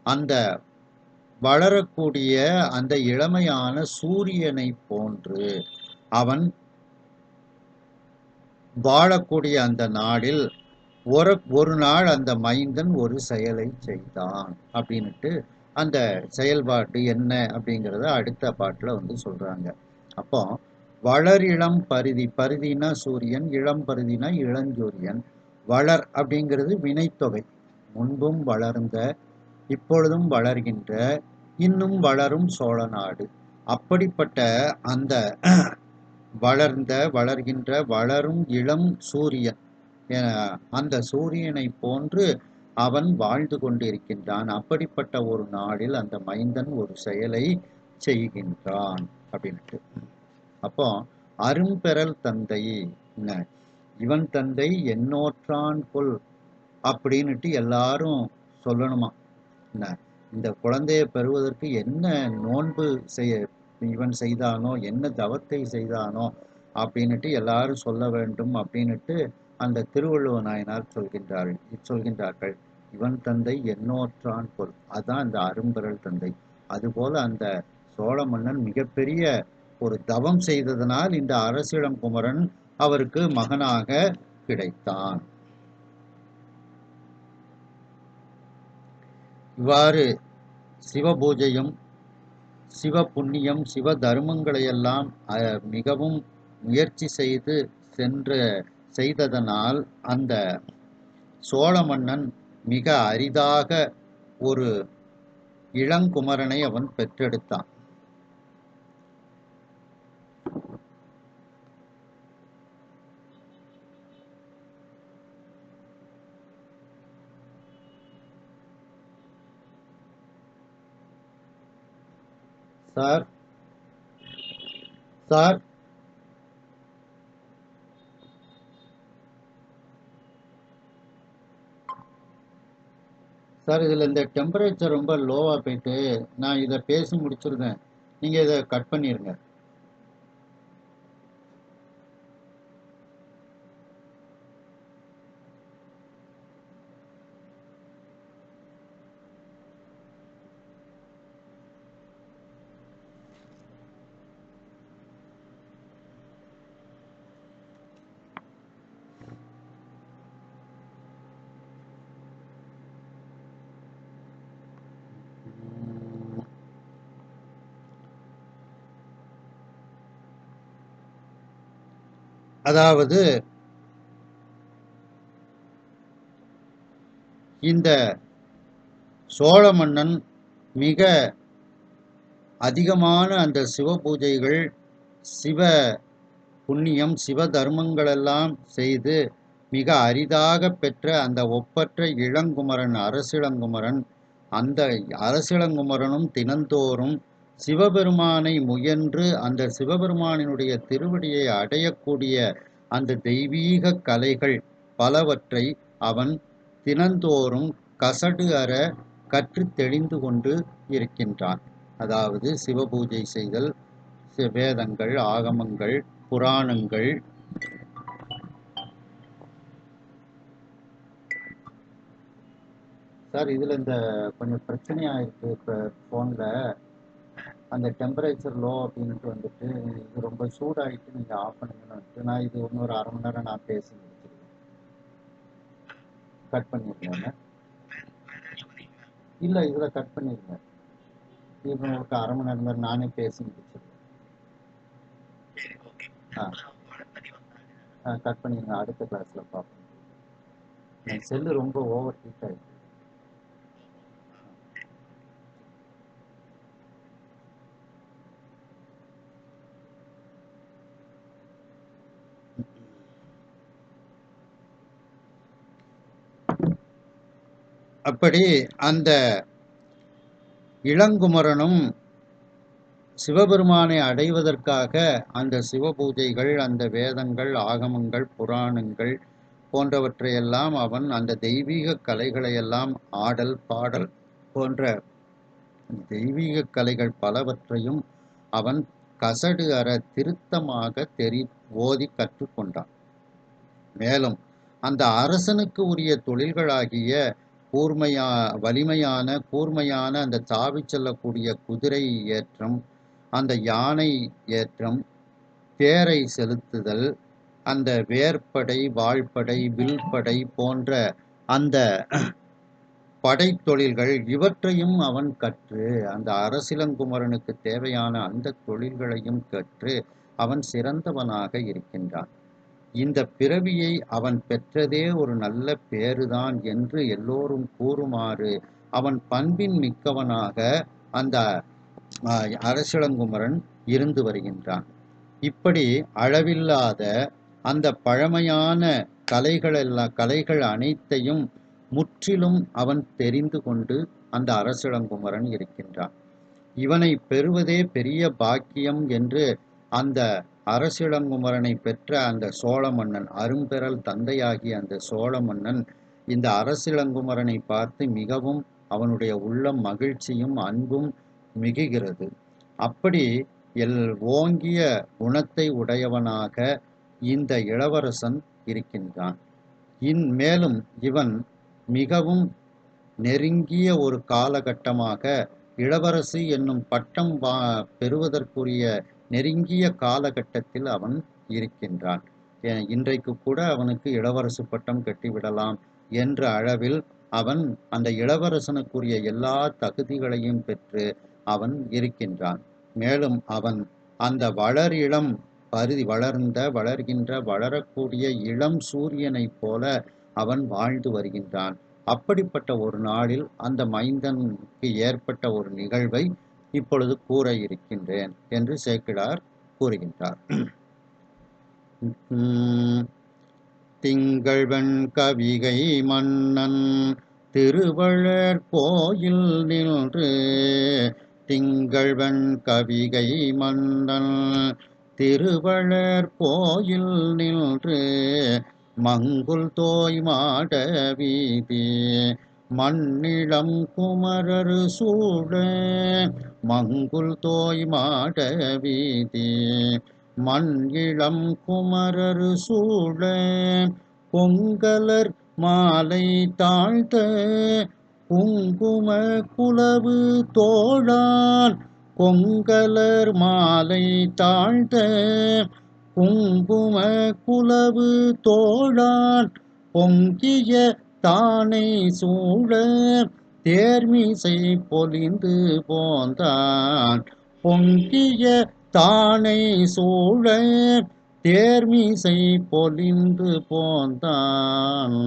அந்த வளரக்கூடிய அந்த இளமையான சூரியனை போன்று அவன் வாழக்கூடிய அந்த நாடில் ஒரு நாள் அந்த மைந்தன் ஒரு செயலை செய்தான் அப்படின்னுட்டு அந்த செயல்பாட்டு என்ன அப்படிங்கிறத அடுத்த பாட்டுல வந்து சொல்றாங்க. அப்போ வளரிளம் பருதி, பருதினா சூரியன், இளம் பருதினா இளஞ்சூரியன். வளர் அப்படிங்கிறது வினைத்தொகை, முன்பும் வளர்ந்த இப்பொழுதும் வளர்கின்ற இன்னும் வளரும் சோழ நாடு. அப்படிப்பட்ட அந்த வளர்கின்ற வளரும் இளம் சூரியன், அந்த சூரியனை போன்று அவன் வாழ்ந்து கொண்டிருக்கின்றான். அப்படிப்பட்ட ஒரு நாளில் அந்த மைந்தன் ஒரு செயலை செய்கின்றான் அப்படின்ட்டு. அப்போ அரும்பெறல் தந்தை, இவன் தந்தை எண்ணோற்றான் கொல் அப்படின்னுட்டு எல்லாரும் சொல்லணுமா. இந்த குழந்தையை பெறுவதற்கு என்ன நோன்பு இவன் செய்தானோ, என்ன தவத்தை செய்தானோ அப்படின்னுட்டு எல்லாரும் சொல்ல வேண்டும் அப்படின்னுட்டு அந்த திருவள்ளுவ நாயனார் சொல்கின்றார்கள். இவன் தந்தை எண்ணோற்றான் கொல், அதுதான் அந்த அரும்பெறல் தந்தை. அதுபோல அந்த சோழ மன்னன் மிகப்பெரிய ஒரு தவம் செய்ததனால் இந்த அரசிளங்குமரன் அவருக்கு மகனாக கிடைத்தான். இவ்வாறு சிவபூஜையும் சிவ புண்ணியம் சிவ தர்மங்களையெல்லாம் மிகவும் முயற்சி செய்ததனால் அந்த சோழ மன்னன் மிக அரிதாக ஒரு இளங்குமரனை அவன் பெற்றெடுத்தான். சார் சார் சார் இதில் இந்த டெம்பரேச்சர் ரொம்ப லோவாக போயிட்டு நான் இதை பேசி முடிச்சிருந்தேன். நீங்கள் இதை கட் பண்ணிடுங்க. அதாவது இந்த சோழ மன்னன் மிக அதிகமான அந்த சிவ பூஜைகள், சிவ புண்ணியம், சிவ தர்மங்களெல்லாம் செய்து மிக அரிதாக பெற்ற அந்த ஒப்பற்ற இளங்குமரன் அரசிளங்குமரன், அந்த அரசிளங்குமரனும் தினந்தோறும் சிவபெருமானை முயன்று அந்த சிவபெருமானினுடைய திருவடியை அடையக்கூடிய அந்த தெய்வீக கலைகள் பலவற்றை அவன் தினந்தோறும் கசடு அற கற்று தெளிந்து கொண்டு இருக்கின்றான். அதாவது சிவபூஜை செய்தல், வேதங்கள், ஆகமங்கள், புராணங்கள். சார் இதில் இந்த கொஞ்சம் பிரச்சனையாக இருக்குது. இப்போ ஃபோனில் அந்த டெம்பரேச்சர் லோ அப்படின்ட்டு வந்துட்டு இது ரொம்ப சூடாகிட்டு நீங்கள் ஆஃப் பண்ணுங்கன்னு வந்துட்டு நான் இது இன்னொரு அரை மணி நேரம் நான் பேசி முடிச்சிருக்கேன். கட் பண்ணியிருக்கேன். இல்லை இதில் கட் பண்ணியிருக்கேன். இது உங்களுக்கு அரை மணி நேரம் தான் நானே பேசி முடிச்சிருக்கேன். கட் பண்ணிடுங்க. அடுத்த கிளாஸில் பார்ப்போம். என் செல்லு ரொம்ப ஓவர் ஹீட் ஆகிடுச்சு. அப்படி அந்த இளங்குமரனும் சிவபெருமானை அடைவதற்காக அந்த சிவபூஜைகள், அந்த வேதங்கள், ஆகமங்கள், புராணங்கள் போன்றவற்றையெல்லாம் அவன் அந்த தெய்வீக கலைகளையெல்லாம் ஆடல், பாடல் போன்ற தெய்வீக கலைகள் பலவற்றையும் அவன் கசடு அற திருத்தமாக ஓதி கற்றுக்கொண்டான். மேலும் அந்த அரசனுக்கு உரிய தொழில்களாகிய வலிமையான கூர்மையான அந்த தாவிச் செல்லக்கூடிய குதிரை ஏற்றம், அந்த யானை ஏற்றம், தேரை செலுத்துதல், அந்த வேற்படை, வாழ்படை, வில்படை போன்ற அந்த படைத்தொழில்கள் இவற்றையும் அவன் கற்று அந்த அரசிளங்குமரனுக்கு தேவையான அந்த தொழில்களையும் கற்று அவன் சிறந்தவனாக இருக்கின்றான். இந்த பிறவியை அவன் பெற்றதே ஒரு நல்ல பேறுதான் என்று எல்லோரும் கூறுமாறு அவன் பண்பின் மிக்கவனாக அந்த அரசிளங்குமரன் இருந்து வருகின்றான். இப்படி அளவில்லாத அந்த பழமையான கலைகள் அனைத்தையும் முற்றிலும் அவன் தெரிந்து கொண்டு அந்த அரசிளங்குமரன் இருக்கின்றான். இவனை பெறுவதே பெரிய பாக்கியம் என்று அந்த அரசிளங்குமரனை பெற்ற அந்த சோழ மன்னன், அரும்பெறல் தந்தையாகிய அந்த சோழ மன்னன் இந்த அரசிளங்குமரனை பார்த்து மிகவும் அவனுடைய உள்ளம் மகிழ்ச்சியும் அன்பும் மிகுகிறது. அப்படி ஓங்கிய குணத்தை உடையவனாக இந்த இளவரசன் இருக்கின்றான். மேலும் இவன் மிகவும் நெருங்கிய ஒரு காலகட்டமாக இளவரசு என்னும் பட்டம் பெறுவதற்குரிய நெருங்கிய காலகட்டத்தில் அவன் இருக்கின்றான். இன்றைக்கு கூட அவனுக்கு இளவரசு பட்டம் கட்டிவிடலாம் என்ற அளவில் அவன் அந்த இளவரசனுக்குரிய எல்லா தகுதிகளையும் பெற்று அவன் இருக்கின்றான். மேலும் அவன் அந்த வளர்கின்ற வளரக்கூடிய இளம் சூரியனைப் போல அவன் வாழ்ந்து வருகின்றான். அப்படிப்பட்ட ஒரு நாளில் அந்த மைந்தனுக்கு ஏற்பட்ட ஒரு நிகழ்வை இப்பொழுது கூற இருக்கின்றேன் என்று சேக்கிழார் கூறுகின்றார். திங்கள்வெண் கவிகை மன்னன் திருவள்ளர் கோயில் நின்று, திங்கள்வெண் கவிகை மன்னன் திருவள்ளர் கோயில் நின்று, மங்குல் தோய் மாட வீதி மண்ணிளம் குமரர் சூழ மங்குல் தோய் மாட வீதி மண்இளம் குமரர் சூழ பொங்கலர் மாலை தாழ்த்த குங்கும குலவு தோழான் பொங்கலர் மாலை தாழ்த்த குங்கும குலவு தோழான் பொங்கிய தானை சூழ தேர்மிசை பொலிந்து போந்தான் பொங்கிய தானை சூழ தேர்மிசை பொலிந்து போந்தான்.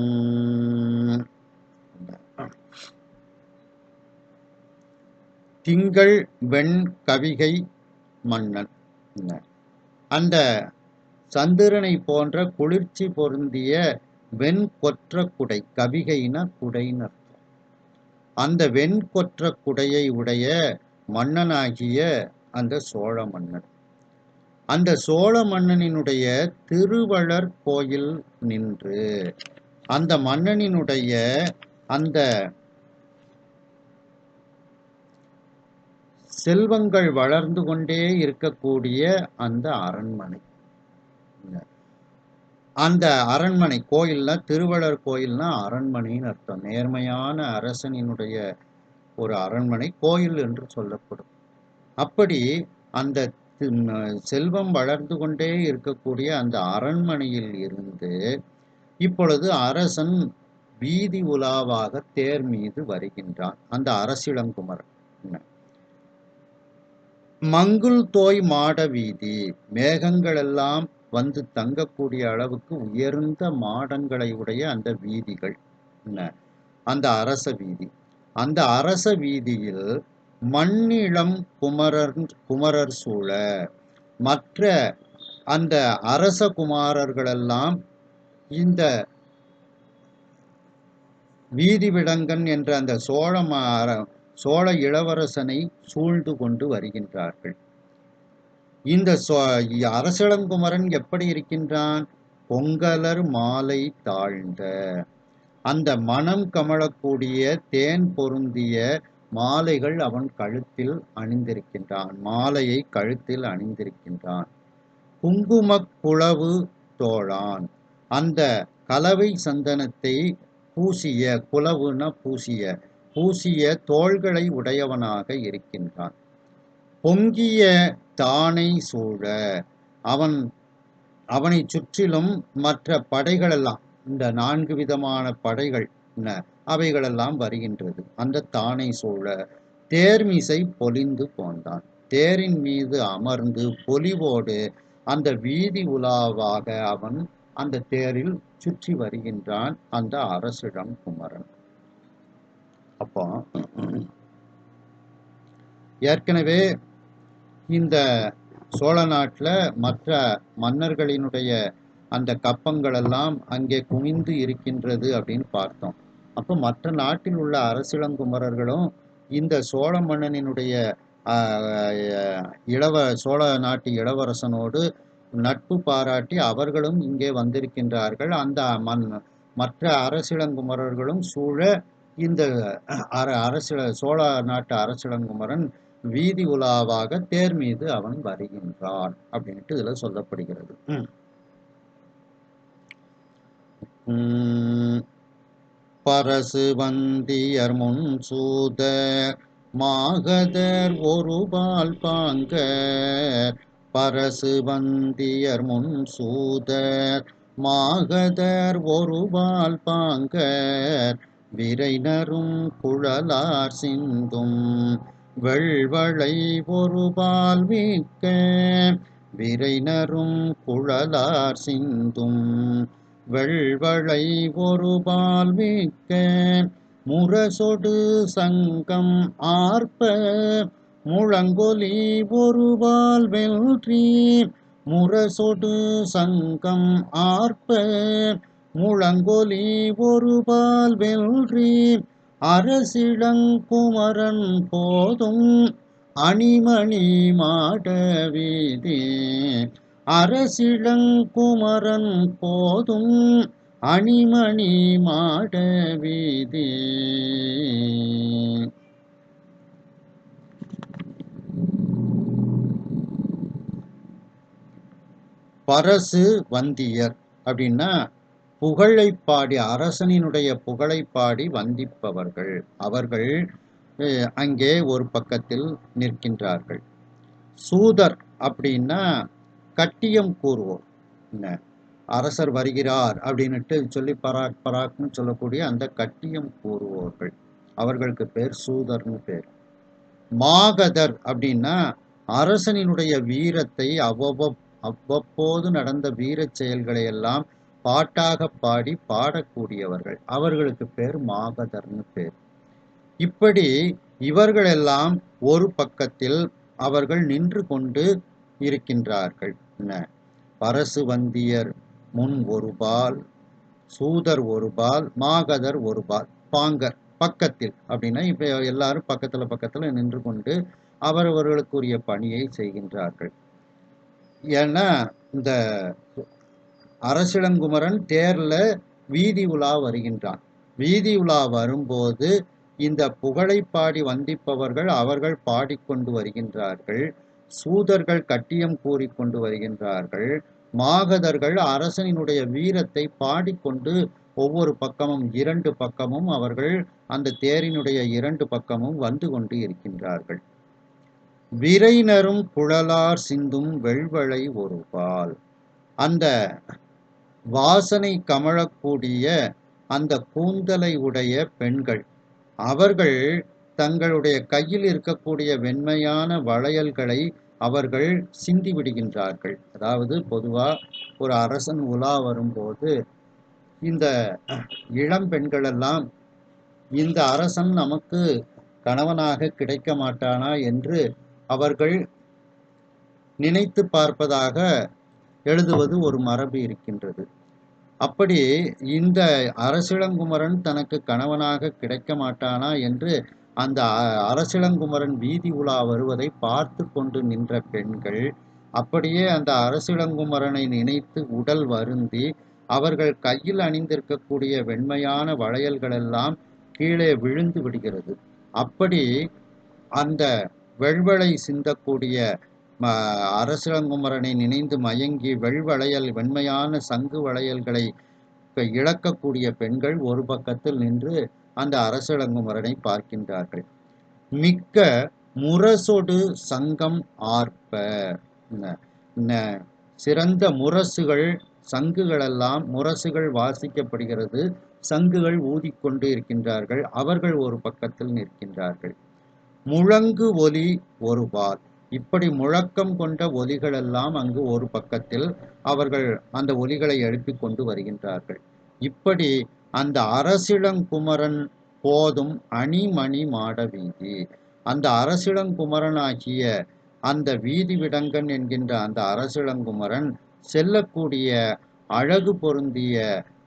திங்கள் வெண் கவிகை மன்னன். அந்த சந்திரனை போன்ற குளிர்ச்சி பொருந்திய வெண்கொற்ற குடை, கவிகைனா குடைன்னு அர்த்தம். அந்த வெண்கொற்ற குடையை உடைய மன்னனாகிய அந்த சோழ மன்னன். அந்த சோழ மன்னனினுடைய திருவளர் கோயில் நின்று அந்த மன்னனினுடைய அந்த செல்வங்கள் வளர்ந்து கொண்டே இருக்கக்கூடிய அந்த அரண்மனை, அந்த அரண்மனை கோயில்னா திருவளர் கோயில்னா அரண்மனைன்னு அர்த்தம். நேர்மையான அரசனினுடைய ஒரு அரண்மனை கோயில் என்று சொல்லப்படும். அப்படி அந்த செல்வம் வளர்ந்து கொண்டே இருக்கக்கூடிய அந்த அரண்மனையில் இருந்து இப்பொழுது அரசன் வீதி உலாவாக தேர் மீது வருகின்றான். அந்த அரசிளங்குமரன். மங்குல் தோய் மாட வீதி, மேகங்கள் எல்லாம் வந்து தங்கக்கூடிய அளவுக்கு உயர்ந்த மாடங்களை உடைய அந்த வீதிகள், அந்த அரச வீதி. அந்த அரச வீதியில் மண்ணிளம் குமரர் சூழ மற்ற அந்த அரச குமாரர்களெல்லாம் இந்த வீதி விடங்கன் என்ற அந்த சோழ இளவரசனை சூழ்ந்து கொண்டு வருகின்றார்கள். இந்த அரசிளங்குமரன் எப்படி இருக்கின்றான்? பொங்கலர் மாலை தாழ்ந்த, அந்த மனம் கமழக்கூடிய தேன் பொருந்திய மாலைகள் அவன் கழுத்தில் அணிந்திருக்கின்றான். மாலையை கழுத்தில் அணிந்திருக்கின்றான். குங்கும குளவு தோழான், அந்த கலவை சந்தனத்தை பூசிய, குலவுன பூசிய தோள்களை உடையவனாக இருக்கின்றான். பொங்கிய தானை சூழ, அவனை சுற்றிலும் மற்ற படைகளெல்லாம், இந்த 4 விதமான படைகள் அவைகளெல்லாம் வருகின்றது. அந்த தானை சூழ தேர்மிசை பொலிந்து போந்தான். தேரின் மீது அமர்ந்து பொலிவோடு அந்த வீதி உலாவாக அவன் அந்த தேரில் சுற்றி வருகின்றான் அந்த அரசிளங்குமரன். அப்போ ஏற்கனவே இந்த சோழ நாட்டில் மற்ற மன்னர்களினுடைய அந்த கப்பங்கள் எல்லாம் அங்கே குவிந்து இருக்கின்றது அப்படின்னு பார்த்தோம். அப்போ மற்ற நாட்டில் உள்ள அரசிளங்குமரர்களும் இந்த சோழ மன்னனினுடைய சோழ நாட்டு இளவரசனோடு நட்பு பாராட்டி அவர்களும் இங்கே வந்திருக்கின்றார்கள். அந்த மற்ற அரசிளங்குமரர்களும் சூழ இந்த சோழ நாட்டு அரசிளங்குமரன் வீதி உலாவாக தேர் மீது அவன் வருகின்றான் அப்படின்ட்டு இதுல சொல்லப்படுகிறது. பரசு வந்தியர் முன் சூத மாகதர் ஒருபால் பாங்க, பரசு வந்தியர் முன் சூதர் மாகதர் ஒருபால் பாங்க, விரைனரும் குழலார் சிந்தும் வெள்வளை ஒருபால் மிக்க, விரைனரும் குழலார் சிந்தும் வெள்வளை ஒருபால் மிக்க, முரசொடு சங்கம் ஆர்ப்ப முழங்கொலி ஒருபால் வெல்றி, முரசொடு சங்கம் ஆர்ப்ப முழங்கொலி ஒருபால் வெல்றி, அரசிளங்குமரன் போதும் அணிமணி மாட வீதி, அரசிளங்குமரன் போதும் அணிமணி மாட வீதி. பரசு வந்தியர் அப்படின்னா புகழை பாடி, அரசனினுடைய புகழை பாடி வந்திப்பவர்கள். அவர்கள் அங்கே ஒரு பக்கத்தில் நிற்கின்றார்கள். சூதர் அப்படின்னா கட்டியம் கூறுவோர். என்ன, அரசர் வருகிறார் அப்படின்னுட்டு சொல்லி பராக் பராக்னு சொல்லக்கூடிய அந்த கட்டியம் கூறுவோர்கள், அவர்களுக்கு பேர் சூதர்னு பேர். மாகதர் அப்படின்னா அரசனினுடைய வீரத்தை அவ்வப்போது நடந்த வீரச் செயல்களை எல்லாம் பாட்டாக பாடி பாடக்கூடியவர்கள், அவர்களுக்கு பேர் மாகதர்னு பேர். இப்படி இவர்களெல்லாம் ஒரு பக்கத்தில் அவர்கள் நின்று கொண்டு இருக்கின்றார்கள். என்ன, பரசு வந்தியர் முன் ஒருபால், சூதர் ஒருபால், மாகதர் ஒருபால், பாங்கர் பக்கத்தில். அப்படின்னா இப்ப எல்லாரும் பக்கத்துல நின்று கொண்டு அவரவர்களுக்குரிய பணியை செய்கின்றார்கள். ஏன்னா இந்த அரசிளங்குமரன் தேர்ல வீதி உலா வருகின்றான். வீதி உலா வரும்போது இந்த புகழை பாடி வந்திப்பவர்கள் அவர்கள் பாடிக்கொண்டு வருகின்றார்கள். சூதர்கள் கட்டியம் கூறிக்கொண்டு வருகின்றார்கள். மாகதர்கள் அரசனினுடைய வீரத்தை பாடிக்கொண்டு ஒவ்வொரு பக்கமும், இரண்டு பக்கமும் அவர்கள் அந்த தேரினுடைய இரண்டு பக்கமும் வந்து கொண்டு இருக்கின்றார்கள். விரைனரும் குழலார் சிந்தும் வெள்வளை ஒருபால், அந்த வாசனை கமழக்கூடிய அந்த கூந்தலை உடைய பெண்கள், அவர்கள் தங்களுடைய கையில் இருக்கக்கூடிய வெண்மையான வளையல்களை அவர்கள் சிந்தி விடுகின்றார்கள். அதாவது பொதுவா ஒரு அரசன் உலா வரும்போது இந்த இளம் பெண்கள் எல்லாம் இந்த அரசன் நமக்கு கணவனாக கிடைக்க மாட்டானா என்று அவர்கள் நினைத்து பார்ப்பதாக எழுதுவது ஒரு மரபு இருக்கின்றது. அப்படி இந்த அரசிளங்குமரன் தனக்கு கணவனாக கிடைக்க மாட்டானா என்று அந்த அரசிளங்குமரன் வீதி உலா வருவதை பார்த்து கொண்டு நின்ற பெண்கள் அப்படியே அந்த அரசிளங்குமரனை நினைத்து உடல் வருந்தி அவர்கள் கையில் அணிந்திருக்கக்கூடிய வெண்மையான வளையல்கள் எல்லாம் கீழே விழுந்து விடுகிறது. அப்படி அந்த வெள்வளை சிந்தக்கூடிய அரசிளங்குமரனை நினைந்து மயங்கி வெள்வளையல், வெண்மையான சங்கு வளையல்களை இழக்கக்கூடிய பெண்கள் ஒரு பக்கத்தில் நின்று அந்த அரசிளங்குமரனை பார்க்கின்றார்கள். மிக்க முரசொடு சங்கம் ஆர்ப்ப, சிறந்த முரசுகள், சங்குகளெல்லாம், முரசுகள் வாசிக்கப்படுகிறது, சங்குகள் ஊதிக்கொண்டு இருக்கின்றார்கள். அவர்கள் ஒரு பக்கத்தில் நிற்கின்றார்கள். முழங்கு ஒலி ஒருபால், இப்படி முழக்கம் கொண்ட ஒலிகள் எல்லாம் அங்கு ஒரு பக்கத்தில் அவர்கள் அந்த ஒலிகளை எழுப்பி கொண்டு வருகின்றார்கள். இப்படி அந்த அரசிளங்குமரன் போதும் அணிமணி மாட வீதி, அந்த அரசிளங்குமரனாகிய அந்த வீதி விடங்கன் என்கின்ற அந்த அரசிளங்குமரன் செல்லக்கூடிய அழகு பொருந்திய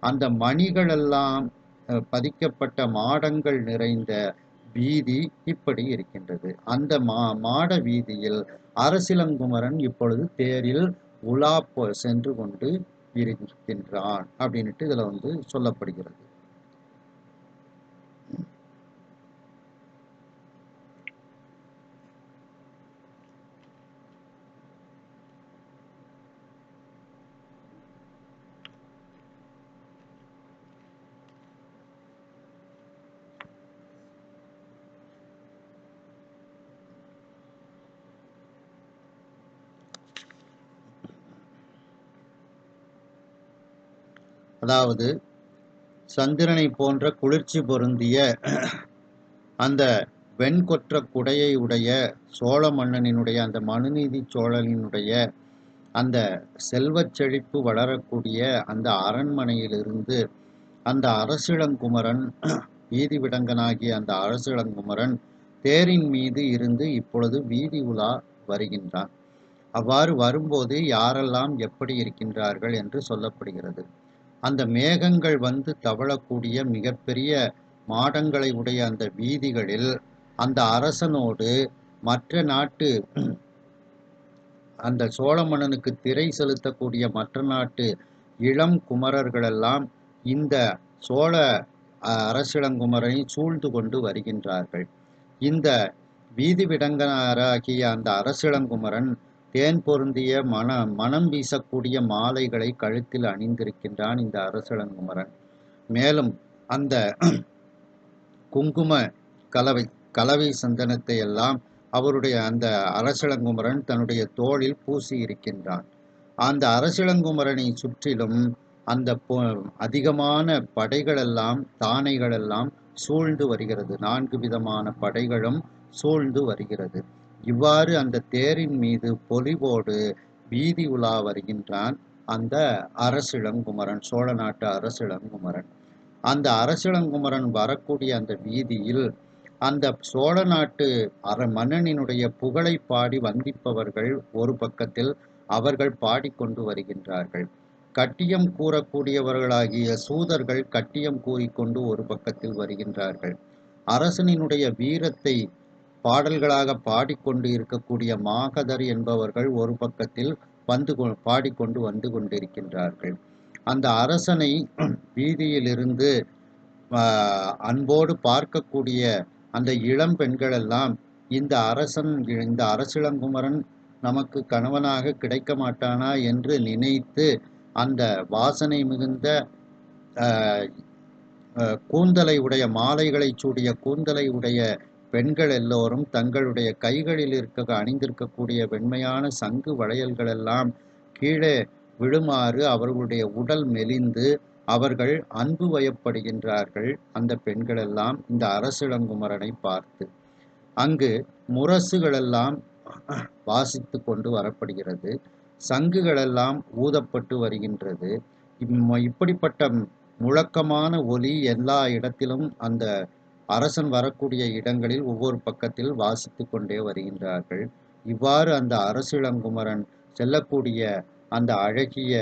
அந்த மணிகளெல்லாம் பதிக்கப்பட்ட மாடங்கள் நிறைந்த வீதி இப்படி இருக்கின்றது. அந்த மாட வீதியில் அரசிளங்குமரன் இப்பொழுது தேரில் உலா சென்று கொண்டு இருக்கின்றான் அப்படின்ட்டு இதுல சொல்லப்படுகிறது. அதாவது சந்திரனை போன்ற குளிர்ச்சி பொருந்திய அந்த வெண்கொற்ற குடையை உடைய சோழ மன்னனினுடைய, அந்த மனுநீதி சோழனினுடைய அந்த செல்வச் செழிப்பு வளரக்கூடிய அந்த அரண்மனையிலிருந்து அந்த அரசிளங்குமரன், வீதி விடங்கனாகிய அந்த அரசிளங்குமரன் தேரின் மீது இருந்து இப்பொழுது வீதி உலா வருகின்றான். அவ்வாறு வரும்போது யாரெல்லாம் எப்படி இருக்கின்றார்கள் என்று சொல்லப்படுகிறது. அந்த மேகங்கள் வந்து தவழக்கூடிய மிகப்பெரிய மாடங்களை உடைய அந்த வீதிகளில் அந்த அரசனோடு மற்ற நாட்டு, அந்த சோழ மன்னனுக்கு திரை செலுத்தக்கூடிய மற்ற நாட்டு இளம் குமரர்களெல்லாம் இந்த சோழ அரசிளங்குமரனை சூழ்ந்து கொண்டு வருகின்றார்கள். இந்த வீதி விடங்கராகிய அந்த அரசிளங்குமரன் தேன் பொருந்திய மனம் வீசக்கூடிய மாலைகளை கழுத்தில் அணிந்திருக்கின்றான் இந்த அரசிளங்குமரன். மேலும் அந்த குங்கும கலவை சந்தனத்தை எல்லாம் அவருடைய அந்த அரசிளங்குமரன் தன்னுடைய தோளில் பூசி இருக்கின்றான். அந்த அரசிளங்குமரனை சுற்றிலும் அந்த அதிகமான படைகளெல்லாம் தானைகளெல்லாம் சூழ்ந்து வருகிறது. 4 விதமான படைகளும் சூழ்ந்து வருகிறது. இவ்வாறு அந்த தேரின் மீது பொலிவோடு வீதி உலா வருகின்றான் அந்த அரசிளங்குமரன், சோழ நாட்டு அரசிளங்குமரன். அந்த அரசிளங்குமரன் வரக்கூடிய அந்த வீதியில் அந்த சோழ நாட்டு மன்னனினுடைய புகழை பாடி வந்திப்பவர்கள் ஒரு பக்கத்தில் அவர்கள் பாடிக்கொண்டு வருகின்றார்கள். கட்டியம் கூறக்கூடியவர்களாகிய சூதர்கள் கட்டியம் கூறிக்கொண்டு ஒரு பக்கத்தில் வருகின்றார்கள். அரசனினுடைய வீரத்தை பாடல்களாக பாடிக்கொண்டு இருக்கக்கூடிய மாகதர் என்பவர்கள் ஒரு பக்கத்தில் பாடிக்கொண்டு வந்து கொண்டிருக்கின்றார்கள். அந்த அரசனை வீதியிலிருந்து அன்போடு பார்க்கக்கூடிய அந்த இளம் பெண்களெல்லாம் இந்த அரசிளங்குமரன் நமக்கு கணவனாக கிடைக்க மாட்டானா என்று நினைத்து அந்த வாசனை மிகுந்த கூந்தலை உடைய மாலைகளை சூடிய கூந்தலை உடைய பெண்கள் எல்லோரும் தங்களுடைய கைகளில் அணிந்திருக்கக்கூடிய வெண்மையான சங்கு வளையல்கள் எல்லாம் கீழே விழுமாறு அவர்களுடைய உடல் மெலிந்து அவர்கள் அன்பு வயப்படுகின்றார்கள். அந்த பெண்களெல்லாம் இந்த அரசிளங்குமரனை பார்த்து அங்கு முரசுகளெல்லாம் வாசித்து கொண்டு வரப்படுகிறது. சங்குகளெல்லாம் ஊதப்பட்டு வருகின்றது. இப்படிப்பட்ட முழக்கமான ஒலி எல்லா இடத்திலும் அந்த அரசன் வரக்கூடிய இடங்களில் ஒவ்வொரு பக்கத்தில் வாசித்து கொண்டே வருகின்றார்கள். இவ்வாறு அந்த அரசிளங்குமரன் செல்லக்கூடிய அந்த அழகிய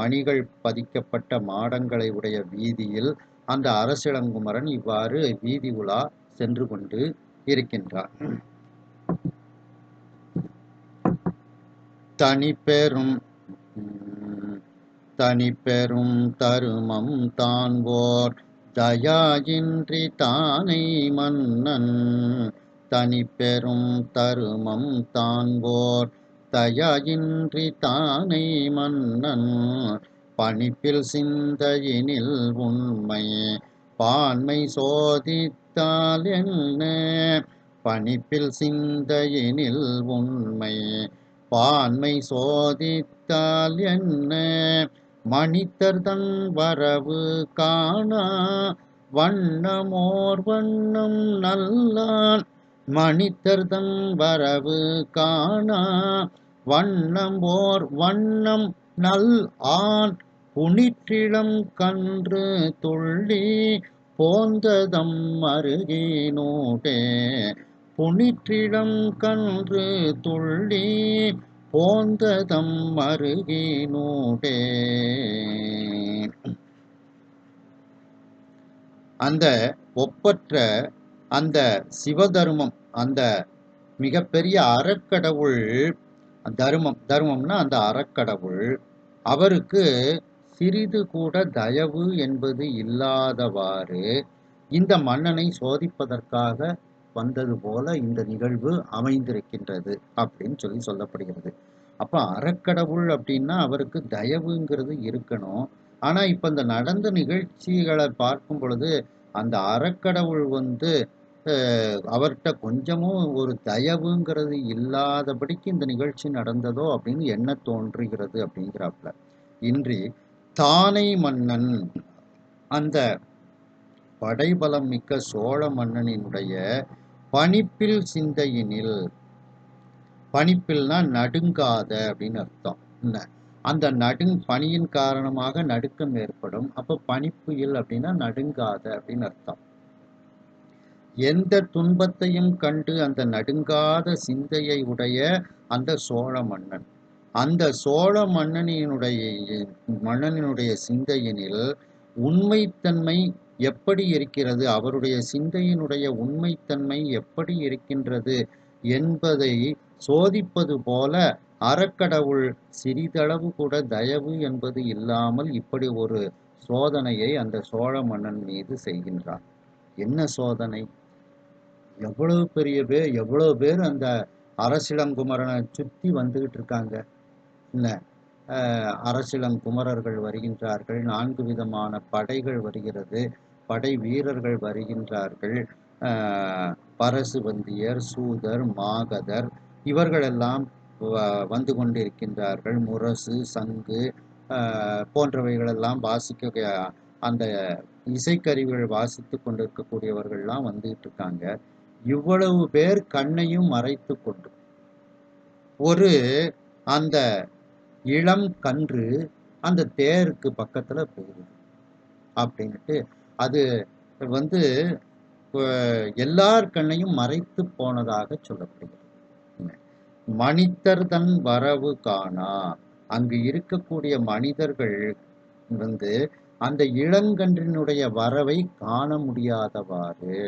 மணிகள் பதிக்கப்பட்ட மாடங்களை உடைய வீதியில் அந்த அரசிளங்குமரன் இவ்வாறு வீதி உலா சென்று கொண்டு இருக்கின்றார். தனி பெரும் தருமம் தான்வோர் தயாயின்றி தானை மன்னன். தனி பெரும் தருமம் தான்வோர் தயாயின்றி தானை மன்னன். பணிப்பில் சிந்தையினில் உண்மை பான்மை சோதித்தால் என்ன. பணிப்பில் சிந்தையினில் உண்மை பான்மை சோதித்தால் என்ன. மணித்தர்தன் வரவு காணா வண்ணமோர் வண்ணம் நல்லான். மணித்தர்தன் வரவு காணா வண்ணமோர் வண்ணம் நல் ஆண். புனிற்றிளம் கன்று துள்ளி போந்ததம் அருகினூடே. புனிற்றிளம் கன்று துள்ளி போந்ததம் அருகினூடே. அந்த ஒப்பற்ற அந்த சிவதர்மம், அந்த மிகப்பெரிய அறக்கடவுள் தர்மம்னா அந்த அறக்கடவுள், அவருக்கு சிறிது கூட தயவு என்பது இல்லாதவாறு இந்த மன்னனை சோதிப்பதற்காக வந்தது போல இந்த நிகழ்வு அமைந்திருக்கின்றது அப்படின்னு சொல்லப்படுகிறது. அப்ப அறக்கடவுள் அப்படின்னா அவருக்கு தயவுங்கிறது இருக்கணும். ஆனா இப்ப இந்த நடந்த நிகழ்ச்சிகளை பார்க்கும் பொழுது அந்த அறக்கடவுள் அவர்கிட்ட கொஞ்சமும் ஒரு தயவுங்கிறது இல்லாதபடிக்கு இந்த நிகழ்ச்சி நடந்ததோ அப்படின்னு என்ன தோன்றுகிறது அப்படிங்கிறாப்ல. இன்றி தானை மன்னன், அந்த படைபலம் மிக்க சோழ மன்னனினுடைய பணிப்பில் சிந்தையினில், பணிப்பில்னா நடுங்காத அப்படின்னு அர்த்தம். அந்த பணியின் காரணமாக நடுக்கம் ஏற்படும். அப்ப பணிப்புயில் அப்படின்னா நடுங்காத அப்படின்னு அர்த்தம். எந்த துன்பத்தையும் கண்டு அந்த நடுங்காத சிந்தையை உடைய அந்த சோழ மன்னன், அந்த சோழ மன்னனினுடைய சிந்தையினில் உண்மைத்தன்மை எப்படி இருக்கிறது, அவருடைய சிந்தையினுடைய உண்மைத்தன்மை எப்படி இருக்கின்றது என்பதை சோதிப்பது போல அறக்கடவுள் சிறிதளவு கூட தயவு என்பது இல்லாமல் இப்படி ஒரு சோதனையை அந்த சோழ மன்னன் மீது செய்கின்றான். என்ன சோதனை? எவ்வளவு பேர் அந்த அரசிளங்குமரனை சுத்தி வந்துகிட்டு இருக்காங்க. என்ன அரசிளங்குமரர்கள் வருகின்றார்கள், 4 விதமான படைகள் வருகிறது, படை வீரர்கள் வருகின்றார்கள். பரசுவந்தியர், சூதர், மாகதர் இவர்களெல்லாம் வந்து கொண்டிருக்கின்றார்கள். முரசு, சங்கு போன்றவைகளெல்லாம் வாசிக்க, அந்த இசைக்கருவிகள் வாசித்து கொண்டிருக்கக்கூடியவர்கள்லாம் வந்துகிட்டு இருக்காங்க. இவ்வளவு பேர் கண்ணையும் மறைத்து கொண்டு ஒரு அந்த இளம் கன்று அந்த தேருக்கு பக்கத்துல போகுது அப்படின்ட்டு அது வந்து எல்லார் கண்ணையும் மறைத்து போனதாக சொல்லப்படுகிறது. மனிதர் தன் வரவு காணா, அங்கு இருக்கக்கூடிய மனிதர்கள் வந்து அந்த இளங்கன்றினுடைய வரவை காண முடியாதவாறு,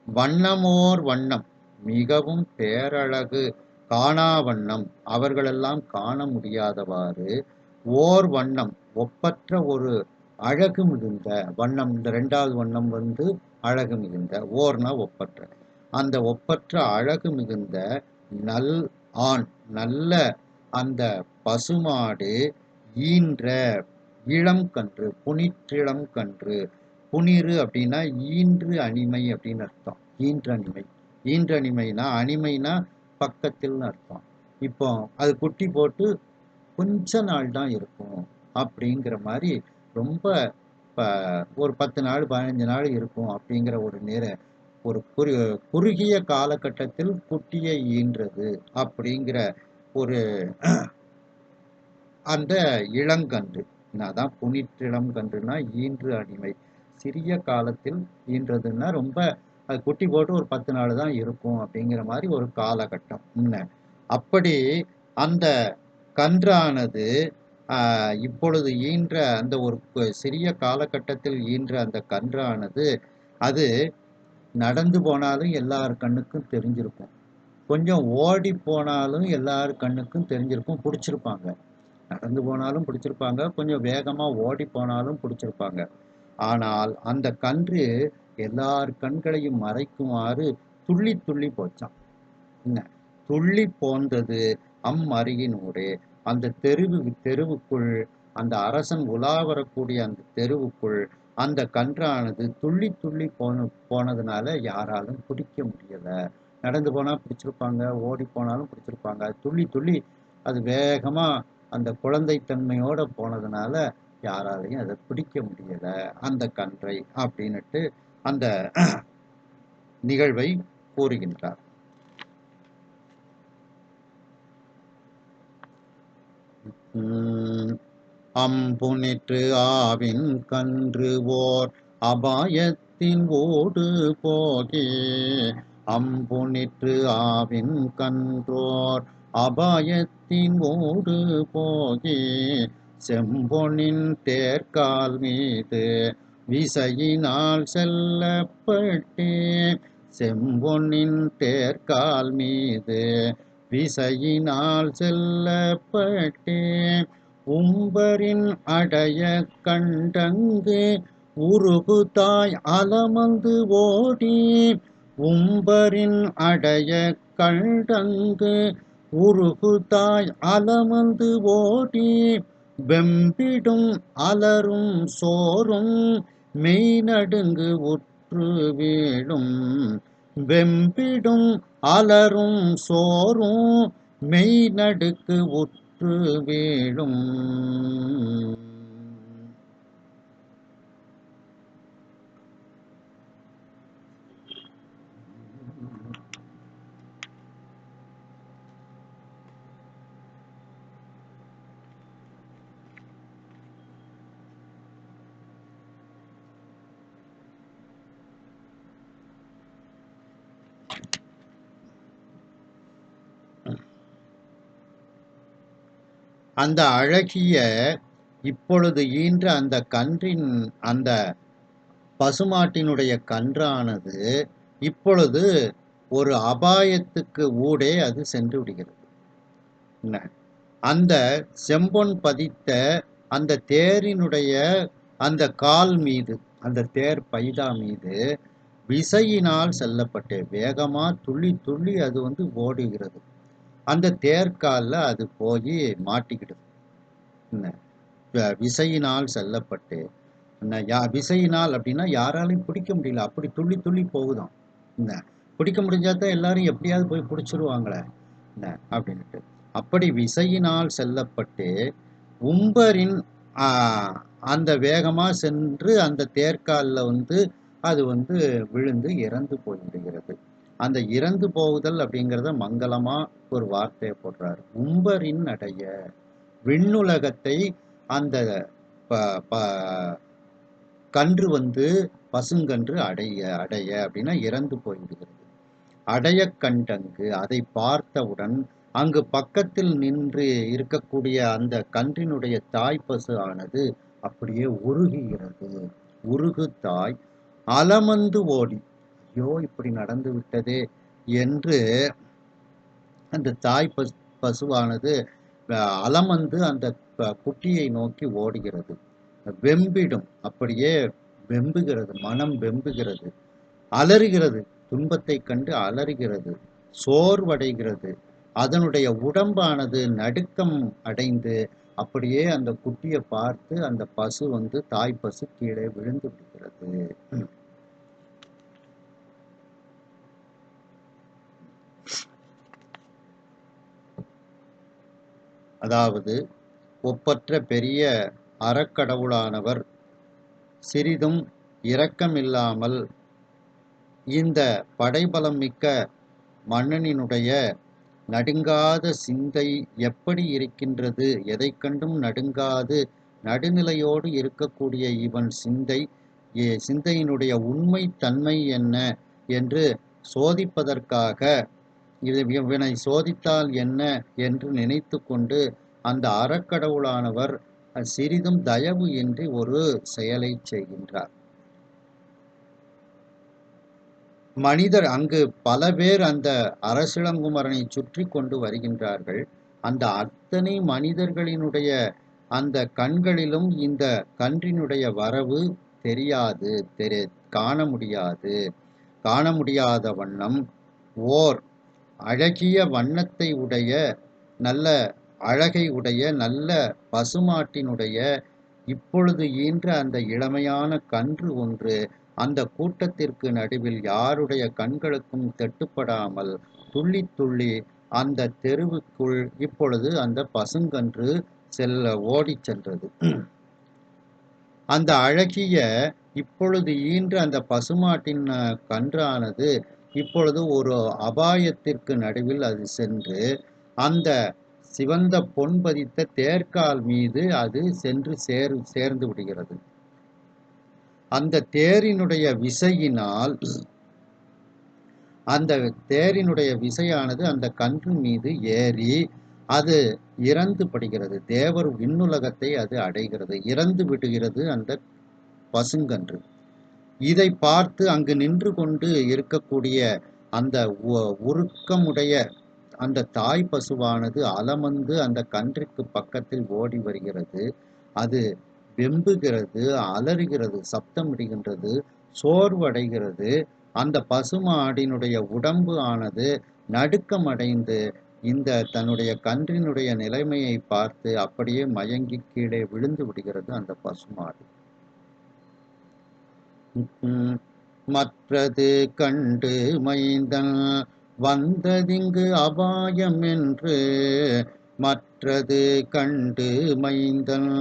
வண்ணமோர் வண்ணம் மிகவும் பேரழகு காணா வண்ணம் அவர்களெல்லாம் காண முடியாதவாறு, ஓர் வண்ணம் ஒப்பற்ற ஒரு அழகு மிகுந்த வண்ணம். இந்த 2வது வண்ணம் வந்து அழகு மிகுந்த, ஓர்னா ஒப்பற்ற, அந்த ஒப்பற்ற அழகு மிகுந்த நல் ஆண் நல்ல அந்த பசுமாடு ஈன்ற இளம் கன்று, புனிற்றிளம் கன்று. புனிறு அப்படின்னா ஈன்று அணிமை அப்படின்னு அர்த்தம். ஈன்றணிமை, ஈன்றணிமைனா அணிமைனா பக்கத்தில்னு அர்த்தம். இப்போ அது குட்டி போட்டு கொஞ்ச நாள் தான் இருக்கும் அப்படிங்கிற மாதிரி, ரொம்ப ஒரு 10 நாள் 15 நாள் இருக்கும் அப்படிங்கிற ஒரு குறுகிய காலகட்டத்தில் குட்டியை ஈன்றது அப்படிங்கிற ஒரு அந்த இளங்கன்று. அதான் புனிற்றிளம் கன்றுனா ஈன்று அடிமை. சிறிய காலத்தில் ஈன்றதுன்னா ரொம்ப அது குட்டி போட்டு ஒரு 10 நாள் தான் இருக்கும் அப்படிங்கிற மாதிரி ஒரு காலகட்டம் முன்ன. அப்படி அந்த கன்றானது இப்பொழுது ஈன்ற அந்த ஒரு சிறிய காலகட்டத்தில் ஈன்ற அந்த கன்றானது அது நடந்து போனாலும் எல்லார் கண்ணுக்கும் தெரிஞ்சிருக்கும், கொஞ்சம் ஓடி போனாலும் எல்லார் கண்ணுக்கும் தெரிஞ்சிருக்கும், பிடிச்சிருப்பாங்க. நடந்து போனாலும் பிடிச்சிருப்பாங்க, கொஞ்சம் வேகமா ஓடி போனாலும் பிடிச்சிருப்பாங்க. ஆனால் அந்த கன்று எல்லார் கண்களையும் மறைக்குமாறு துள்ளி துள்ளி போச்சான். என்ன துள்ளி போன்றது அருகினூரே, அந்த தெருவுக்குள், அந்த அரசன் உலா வரக்கூடிய அந்த தெருவுக்குள் அந்த கன்றானது துள்ளி துள்ளி போனதுனால யாராலும் பிடிக்க முடியல. நடந்து போனா பிடிச்சிருப்பாங்க, ஓடி போனாலும் பிடிச்சிருப்பாங்க. துள்ளி துள்ளி அது வேகமா அந்த குழந்தைத்தன்மையோட போனதுனால யாராலையும் அதை பிடிக்க முடியல அந்த கன்றை அப்படின்னுட்டு அந்த நிகழ்வை கூறுகின்றார். அம்புனிற்று ஆவின் கன்று ஓர் அபாயத்தின் ஓடு போகே, அம்புனிற்று ஆவின் கன்றோர் அபாயத்தின் ஓடு போகே, செம்பொனின் தேர்கால் மீது விசையினால் செல்லப்பட்டே, செம்பொனின் தேர்கால் மீது விசையினால் செல்லப்பட்டே, உம்பரின் அடைய கண்டங்கு உருகுதாய் அலமந்து ஓடி, உம்பரின் அடைய கண்டங்கு உருகுதாய் அலமந்து ஓடி, வெம்பிடும் அலரும் சோறும் மெய் நடுங்கு உற்று வீழும், வெம்பிடும் அலரும் சோறும் மெய் நடுக்கு உற்று வீழும். அந்த அழகிய இப்பொழுது ஈன்ற அந்த கன்றின், அந்த பசுமாட்டினுடைய கன்றானது இப்பொழுது ஒரு அபாயத்துக்கு ஊடே அது சென்று விடுகிறது. அந்த செம்பொன் பதித்த அந்த தேரினுடைய அந்த கால் மீது, அந்த தேர் பைதா மீது விசையினால் செல்லப்பட்டு வேகமா துள்ளி துள்ளி அது ஓடுகிறது. அந்த தேர்கால்ல அது போய் மாட்டிக்கிடுது. என்ன, விசையினால் செல்லப்பட்டு, என்ன விசையினால் அப்படின்னா யாராலையும் பிடிக்க முடியல, அப்படி துள்ளி துள்ளி போகுதாம். என்ன, பிடிக்க முடிஞ்சாதான் எல்லாரும் எப்படியாவது போய் பிடிச்சிருவாங்களே என்ன அப்படின்ட்டு. அப்படி விசையினால் செல்லப்பட்டு உம்பரின் அந்த வேகமா சென்று அந்த தேர்கால்ல அது விழுந்து இறந்து போய்விடுகிறது. அந்த இறந்து போகுதல் அப்படிங்கிறத மங்களமா ஒரு வார்த்தையை போடுறாரு. உம்பரின் அடைய, விண்ணுலகத்தை அந்த கன்று பசுங்கன்று அடைய அடைய அப்படின்னா இறந்து போய்விடுகிறது. அடைய கண்டங்கு, அதை பார்த்தவுடன் அங்கு பக்கத்தில் நின்று இருக்கக்கூடிய அந்த கன்றினுடைய தாய் பசு ஆனது அப்படியே உருகுகிறது. உருகு தாய் அலமந்து ஓடி, ஐயோ இப்படி நடந்து விட்டதே என்று அந்த தாய் பசுவானது அலமந்து அந்த குட்டியை நோக்கி ஓடுகிறது. வெம்பிடும், அப்படியே வெம்புகிறது, மனம் வெம்புகிறது, அலறுகிறது, துன்பத்தை கண்டு அலறுகிறது, சோர்வடைகிறது. அதனுடைய உடம்பானது நடுக்கம் அடைந்து அப்படியே அந்த குட்டியை பார்த்து அந்த பசு தாய் பசு கீழே விழுந்து விடுகிறது. அதாவது ஒப்பற்ற பெரிய அறக்கடவுளானவர் சிறிதும் இரக்கமில்லாமல் இந்த படைபலம் மிக்க மன்னனினுடைய நடுங்காத சிந்தை எப்படி இருக்கின்றது, எதை கண்டும் நடுங்காது நடுநிலையோடு இருக்கக்கூடிய இவன் சிந்தையினுடைய உண்மை தன்மை என்ன என்று சோதிப்பதற்காக இவனை சோதித்தால் என்ன என்று நினைத்து கொண்டு அந்த அறக்கடவுளானவர் சிறிதும் தயவு இன்றி ஒரு செயலை செய்கின்றார். மனிதர் அங்கு பல பேர் அந்த அரசிளங்குமரனை சுற்றி கொண்டு வருகின்றார்கள். அந்த அத்தனை மனிதர்களினுடைய அந்த கண்களிலும் இந்த கன்றினுடைய வரவு தெரியாது, காண முடியாத வண்ணம் ஓர் அழகிய வண்ணத்தை உடைய, நல்ல அழகை உடைய, நல்ல பசுமாட்டினுடைய இப்பொழுது ஈன்ற அந்த இளமையான கன்று ஒன்று அந்த கூட்டத்திற்கு நடுவில் யாருடைய கண்களுக்கும் தட்டுப்படாமல் துள்ளி துள்ளி அந்த தெருவுக்குள் இப்பொழுது அந்த பசுங்கன்று ஓடிச் சென்றது. அந்த அழகிய இப்பொழுது ஈன்ற அந்த பசுமாட்டின் கன்றானது இப்பொழுது ஒரு அபாயத்திற்கு நடுவில் அது சென்று அந்த சிவந்த பொன் பதித்த தேர்கால் மீது அது சென்று சேர்ந்து விடுகிறது. அந்த தேரினுடைய விசையினால் அந்த தேரினுடைய விசையானது அந்த கன்று மீது ஏறி அது இறந்து படுகிறது. தேவர் விண்ணுலகத்தை அது அடைகிறது, இறந்து விடுகிறது அந்த பசுங்கன்று. இதை பார்த்து அங்கு நின்று கொண்டு இருக்கக்கூடிய அந்த உருக்கமுடைய அந்த தாய் பசுவானது அலமந்து அந்த கன்றுக்கு பக்கத்தில் ஓடி வருகிறது. அது வெம்புகிறது, அலறுகிறது, சப்தமிடுகின்றது, சோர்வடைகிறது. அந்த பசுமாடினுடைய உடம்பு ஆனது நடுக்கமடைந்து இந்த தன்னுடைய கன்றினுடைய நிலைமையை பார்த்து அப்படியே மயங்கி கீழே விழுந்து விடுகிறது அந்த பசுமாடு. மற்றது கண்டு மைந்தன் வந்ததிங்கு அபாயம் என்று, மற்றது கண்டு மைந்தன்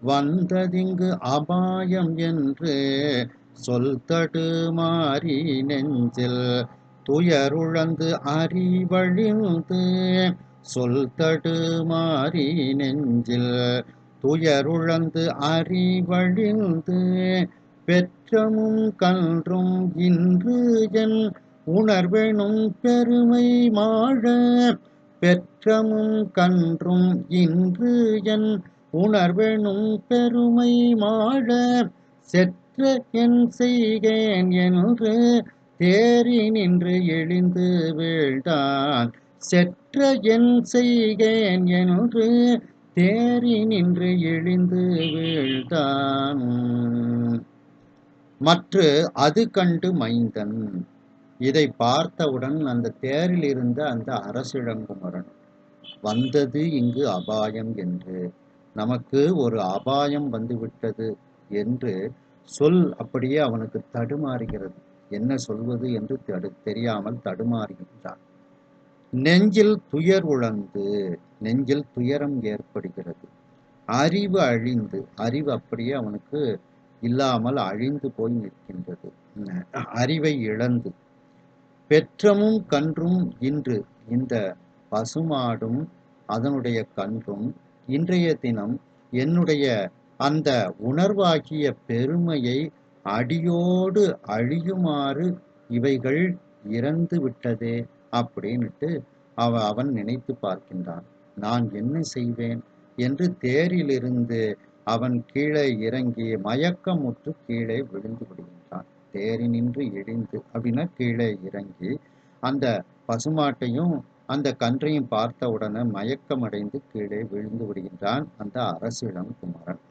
வந்ததிங்கு அபாயம் என்று சொல் தடுமாறி நெஞ்சில் துயருழந்து அறிவழிந்து, சொல் தடுமாறி நெஞ்சில் துயருழந்து அறிவழிந்து, பெற்றமும் கன்றும் இன்று என் உணர்வெனும் பெருமை மாழ, பெற்றமும் கன்றும் இன்று என் உணர்வெனும் பெருமை மாழ, செற்ற என் செய்கேன் என்று தேறி நின்று எழுந்து வீழ்ந்தான், செற்ற என் செய்கேன் என்று தேறி நின்று இழிந்து வீழ்ந்தான். மற்று அது கண்டு மைந்தன். இதை பார்த்தவுடன் அந்த தேரில் இருந்த அந்த அரசிளங்குமரன், வந்தது இங்கு அபாயம் என்று, நமக்கு ஒரு அபாயம் வந்துவிட்டது என்று சொல் அப்படியே அவனுக்கு தடுமாறுகிறது. என்ன சொல்வது என்று தெரியாமல் தடுமாறுகின்றான். நெஞ்சில் துயர் உழந்து, நெஞ்சில் துயரம் ஏற்படுகிறது. அறிவு அழிந்து, அறிவு அப்படியே அவனுக்கு இல்லாமல் அழிந்து போய் நிற்கின்றது. அறிவை இழந்து, பெற்றமும் கன்றும் இன்று, இந்த பசுமாடும் அதனுடைய கன்றும் இன்றைய தினம் என்னுடைய அந்த உணர்வாகிய பெருமையை அடியோடு அழியுமாறு இவைகள் இறந்து விட்டதே அப்படின்னுட்டு அவன் நினைத்து பார்க்கின்றான். நான் என்ன செய்வேன் என்று தேரிலிருந்து அவன் கீழே இறங்கி மயக்கமுற்று கீழே விழுந்து விடுகின்றான். தேரினின்று இழிந்து அப்படின்னா கீழே இறங்கி அந்த பசுமாட்டையும் அந்த கன்றையும் பார்த்த உடனே மயக்கமடைந்து கீழே விழுந்து விடுகின்றான் அந்த அரசிளங்குமரன்.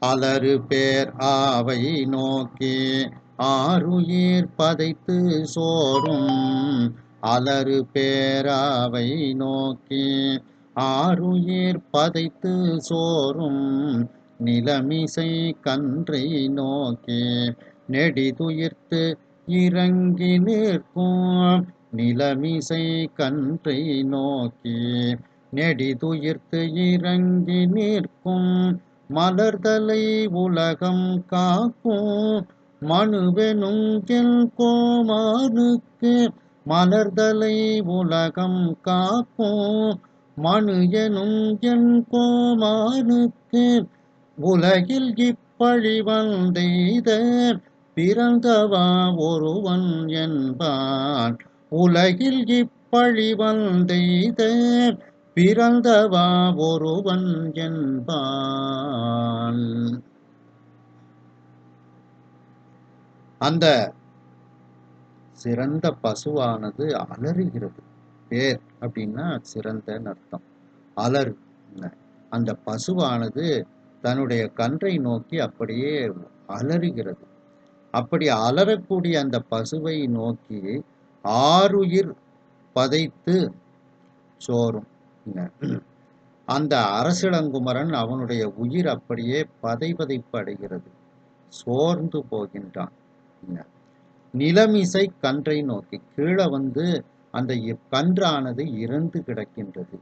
அலறு பேர் ஆவை நோக்கி ஆருயிர் பதைத்து சோறும், அலறு பேராவை நோக்கி ஆருயிர் பதைத்து சோறும், நிலமிசை கன்றை நோக்கி நெடிதுயிர்த்து இறங்கி நிற்கும், நிலமிசை கன்றை நோக்கி நெடிதுயிர்த்து இறங்கி நிற்கும், மலர்தலை உலகம் காக்கும் மனுவெனும் என் கோமானுக்கு, மலர்தலை உலகம் காக்கும் மனு எனும் என் கோமானுக்கு, உலகில் இப்பழி வந்தெய்த பிறந்தவா ஒருவன் என்பான், உலகில் இப்பழி வந்தெய்த பிறந்தவா ஒருவன் என்பான். அந்த சிறந்த பசுவானது அலறுகிறது. பேர் அப்படின்னா சிறந்த அர்த்தம். அலறு, அந்த பசுவானது தன்னுடைய கன்றை நோக்கி அப்படியே அலறுகிறது. அப்படி அலறக்கூடிய அந்த பசுவை நோக்கி ஆருயிர் பதைத்து சோறும், அந்த அரசிளங்குமரன் அவனுடைய உயிர் அப்படியே பதைபதைப்பு அடைகிறது, சோர்ந்து போகின்றான். நிலமிசை கன்றை நோக்கி, கீழே வந்து அந்த கன்றானது இறந்து கிடக்கின்றது.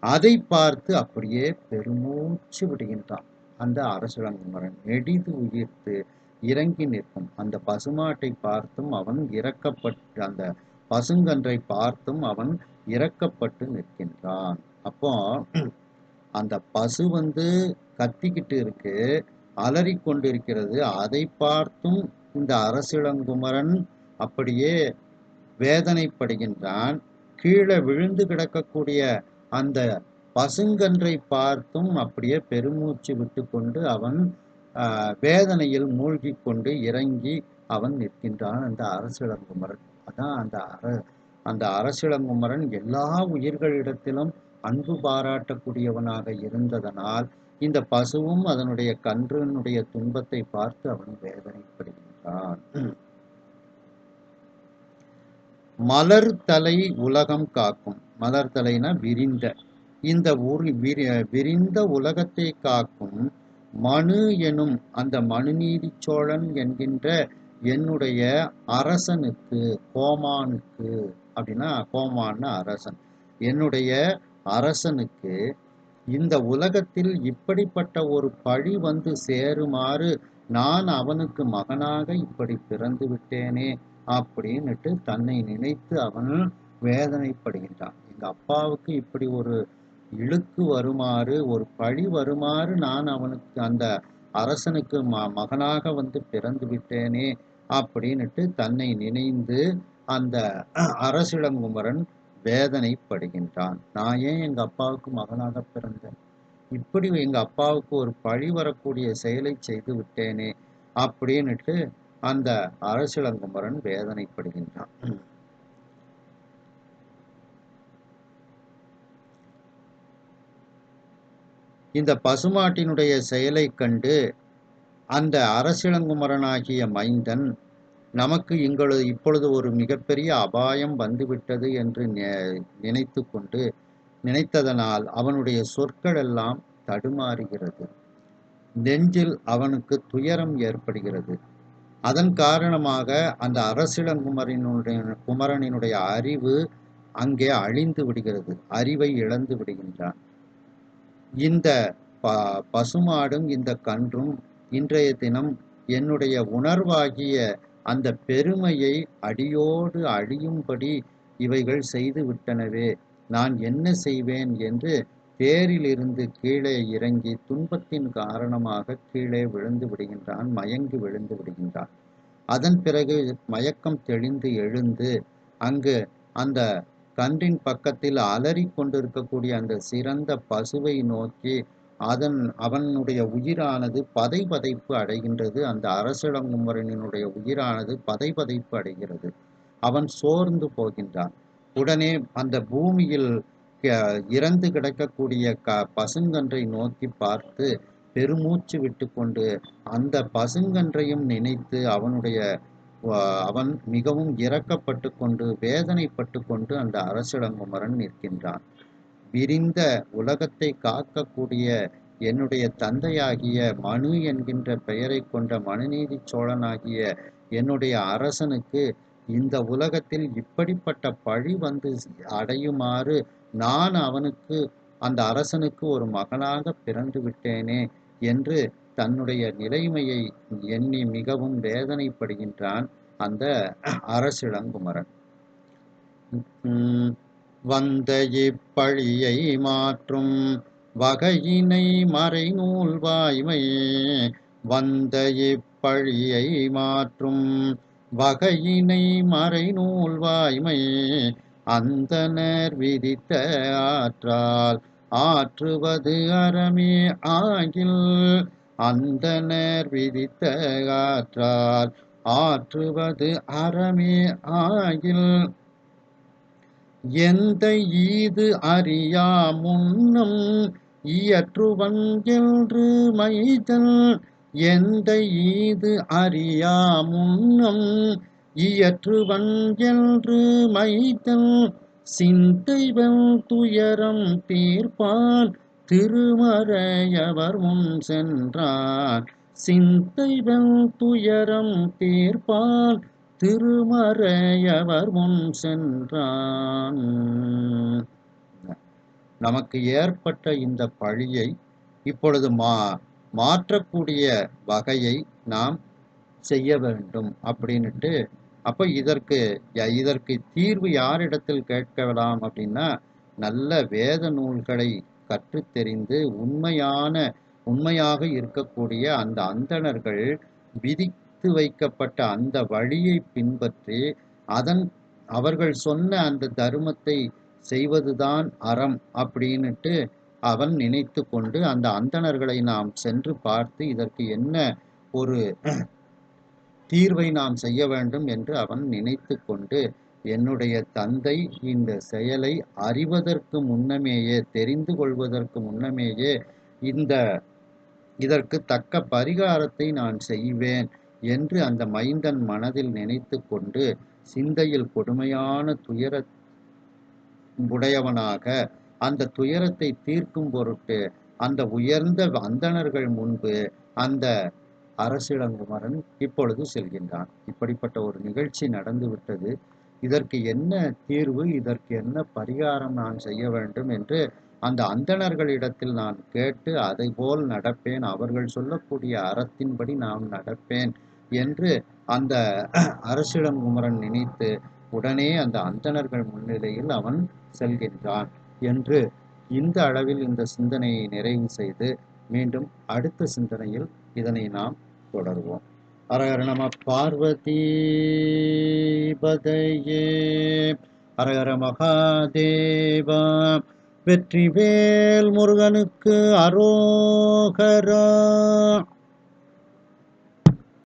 அதை பார்த்து அப்படியே பெருமூச்சு விடுகின்றான் அந்த அரசிளங்குமரன். நெடிது உயிர்த்து இறங்கி நிற்கும் அந்த பசுமாட்டை பார்த்தும் அவன் இறக்கப்பட்டு, அந்த பசுங்கன்றை பார்த்தும் அவன் இறக்கப்பட்டு நிற்கின்றான். அப்போ அந்த பசு வந்து கத்திக்கிட்டு இருக்கு, அலறிக்கொண்டு இருக்கிறது. அதை பார்த்தும் இந்த அரசிளங்குமரன் அப்படியே வேதனைப்படுகின்றான். கீழே விழுந்து கிடக்கக்கூடிய அந்த பசுங்கன்றை பார்த்தும் அப்படியே பெருமூச்சு விட்டு கொண்டு அவன் வேதனையில் மூழ்கி கொண்டு இறங்கி அவன் நிற்கின்றான் அந்த அரசிளங்குமரன். அதான் அந்த அரசிளங்குமரன் எல்லா உயிர்களிடத்திலும் அன்பு பாராட்டக்கூடியவனாக இருந்ததனால் இந்த பசுவும் அதனுடைய கன்றினுடைய துன்பத்தை பார்த்து அவன் வேதனைப்படுகின்றான். மலர் தலை உலகம் காக்கும், மலர் தலைனா விரிந்த, இந்த விரிந்த உலகத்தை காக்கும் மனு எனும் அந்த மனுநீதி சோழன் என்கின்ற என்னுடைய அரசனுக்கு, கோமானுக்கு அப்படின்னா கோமான அரசன், என்னுடைய அரசனுக்கு இந்த உலகத்தில் இப்படிப்பட்ட ஒரு பழி வந்து சேருமாறு நான் அவனுக்கு மகனாக இப்படி பிறந்து விட்டேனே அப்படின்னுட்டு தன்னை நினைத்து அவன் வேதனைப்படுகின்றான். எங்க அப்பாவுக்கு இப்படி ஒரு இழுக்கு வருமாறு, ஒரு பழி வருமாறு நான் அவனுக்கு, அந்த அரசனுக்கு மகனாக வந்து பிறந்து விட்டேனே அப்படின்னுட்டு தன்னை நினைந்து அந்த அரசிளங்குமரன் வேதனைப்படுகின்றான். நான் ஏன் எங்க அப்பாவுக்கு மகனாக பிறந்தேன், இப்படி எங்க அப்பாவுக்கு ஒரு பழி வரக்கூடிய செயலை செய்து விட்டேனே அப்படின்னுட்டு அந்த அரசிளங்குமரன் வேதனைப்படுகின்றான். இந்த பசுமாட்டினுடைய செயலை கண்டு அந்த அரசிளங்குமரனாகிய மைந்தன் நமக்கு இப்பொழுது ஒரு மிகப்பெரிய அபாயம் வந்துவிட்டது என்று நினைத்ததனால் அவனுடைய சொற்கள் எல்லாம் தடுமாறுகிறது. நெஞ்சில் அவனுக்கு துயரம் ஏற்படுகிறது. அதன் காரணமாக அந்த குமரனினுடைய அறிவு அங்கே அழிந்து விடுகிறது. அறிவை இழந்து விடுகின்றான். இந்த பசுமாடும் இந்த கன்றும் இன்றைய தினம் என்னுடைய உணர்வாகிய அந்த பெருமையை அடியோடு அழியும்படி இவைகள் செய்து விட்டனவே, நான் என்ன செய்வேன் என்று தேரிலிருந்து கீழே இறங்கி துன்பத்தின் காரணமாக கீழே விழுந்து விடுகின்றான், மயங்கி விழுந்து விடுகின்றான். அதன் பிறகு மயக்கம் தெளிந்து எழுந்து அங்கு அந்த கன்றின் பக்கத்தில் அலறி கொண்டிருக்கக்கூடிய அந்த சிறந்த பசுவை நோக்கி அவனுடைய உயிரானது பதைபதைப்பு அடைகின்றது. அந்த அரசிளங்குமரனினுடைய உயிரானது பதைபதைப்பு அடைகிறது. அவன் சோர்ந்து போகின்றான். உடனே அந்த பூமியில் இறந்து கிடக்கக்கூடிய பசுங்கன்றை நோக்கி பார்த்து பெருமூச்சு விட்டு கொண்டு அந்த பசுங்கன்றையும் நினைத்து அவன் மிகவும் இரக்கப்பட்டு கொண்டு வேதனைப்பட்டு கொண்டு அந்த அரசிளங்குமரன் நிற்கின்றான். விரிந்த உலகத்தை காக்கக்கூடிய என்னுடைய தந்தையாகிய மனு என்கின்ற பெயரை கொண்ட மனுநீதி சோழனாகிய என்னுடைய அரசனுக்கு இந்த உலகத்தில் இப்படிப்பட்ட பழி வந்து அடையுமாறு நான் அந்த அரசனுக்கு ஒரு மகனாக பிறந்து விட்டேனே என்று தன்னுடைய நிலைமையை எண்ணி மிகவும் வேதனைப்படுகின்றான் அந்த அரசிளங்குமரன். வந்த இப்பழியை மாற்றும் வகையினை மறைநூல் வாய்மை, வந்த இப்பழியை மாற்றும் வகையினை மறைநூல் வாய்மை, அந்தணர் விதித்த ஆற்றால் ஆற்றுவது அறமே ஆகில், அந்தணர் விதித்த ஆற்றால் ஆற்றுவது அறமே ஆகில், எந்த ஈது அறியா முன்னம் இயற்றுவன் என்று மைதல், எந்த ஈது அறியா முன்னம் இயற்றுவன் என்று மைதல், சிந்தைவன் துயரம் தீர்ப்பான் திருமறையவர் முன் சென்றான், சிந்தைவன் துயரம் தீர்ப்பான் திருமறையவர் முன் சென்றான். நமக்கு ஏற்பட்ட இந்த பழியை இப்பொழுது மாற்றக்கூடிய வகையை நாம் செய்ய வேண்டும் அப்படின்னுட்டு, அப்ப இதற்கு தீர்வு யாரிடத்தில் கேட்கலாம் அப்படின்னா, நல்ல வேத நூல்களை கற்று தெரிந்து உண்மையாக இருக்கக்கூடிய அந்த அந்தணர்கள் விதித்து வைக்கப்பட்ட அந்த வழியை பின்பற்றி அவர்கள் சொன்ன அந்த தர்மத்தை செய்வதுதான் அறம் அப்படின்னுட்டு அவன் நினைத்து கொண்டு அந்த அந்தணர்களை நாம் சென்று பார்த்து இதற்கு என்ன ஒரு தீர்வை நாம் செய்ய வேண்டும் என்று அவன் நினைத்து கொண்டு, என்னுடைய தந்தை இந்த செயலை அறிவதற்கு முன்னமேயே, தெரிந்து கொள்வதற்கு முன்னமேயே இதற்கு தக்க பரிகாரத்தை நான் செய்வேன் என்று அந்த மைந்தன் மனதில் நினைத்து கொண்டு சிந்தையில் கொடுமையான துயர உடையவனாக அந்த துயரத்தை தீர்க்கும் பொருட்டு அந்த உயர்ந்த அந்தணர்கள் முன்பு அந்த அரசிளங்குமரன் இப்பொழுது செல்கின்றான். இப்படிப்பட்ட ஒரு நிகழ்ச்சி நடந்துவிட்டது. இதற்கு என்ன தீர்வு, இதற்கு என்ன பரிகாரம் நான் செய்ய வேண்டும் என்று அந்த அந்தணர்களிடத்தில் நான் கேட்டு அதை போல் நடப்பேன், அவர்கள் சொல்லக்கூடிய அறத்தின்படி நான் நடப்பேன் என்று அந்த அரசிளங்குமரன் நினைத்து உடனே அந்த அந்தணர்கள் முன்னிலையில் அவன் செல்கின்றான் என்று இந்த அளவில் இந்த சிந்தனையை நிறைவு செய்து மீண்டும் அடுத்த சிந்தனையில் இதனை நாம் தொடர்வோம். ஹரஹர நம பார்வதி பதையே, ஹரஹர மகாதேவா, வெற்றிவேல் முருகனுக்கு அரோகரா.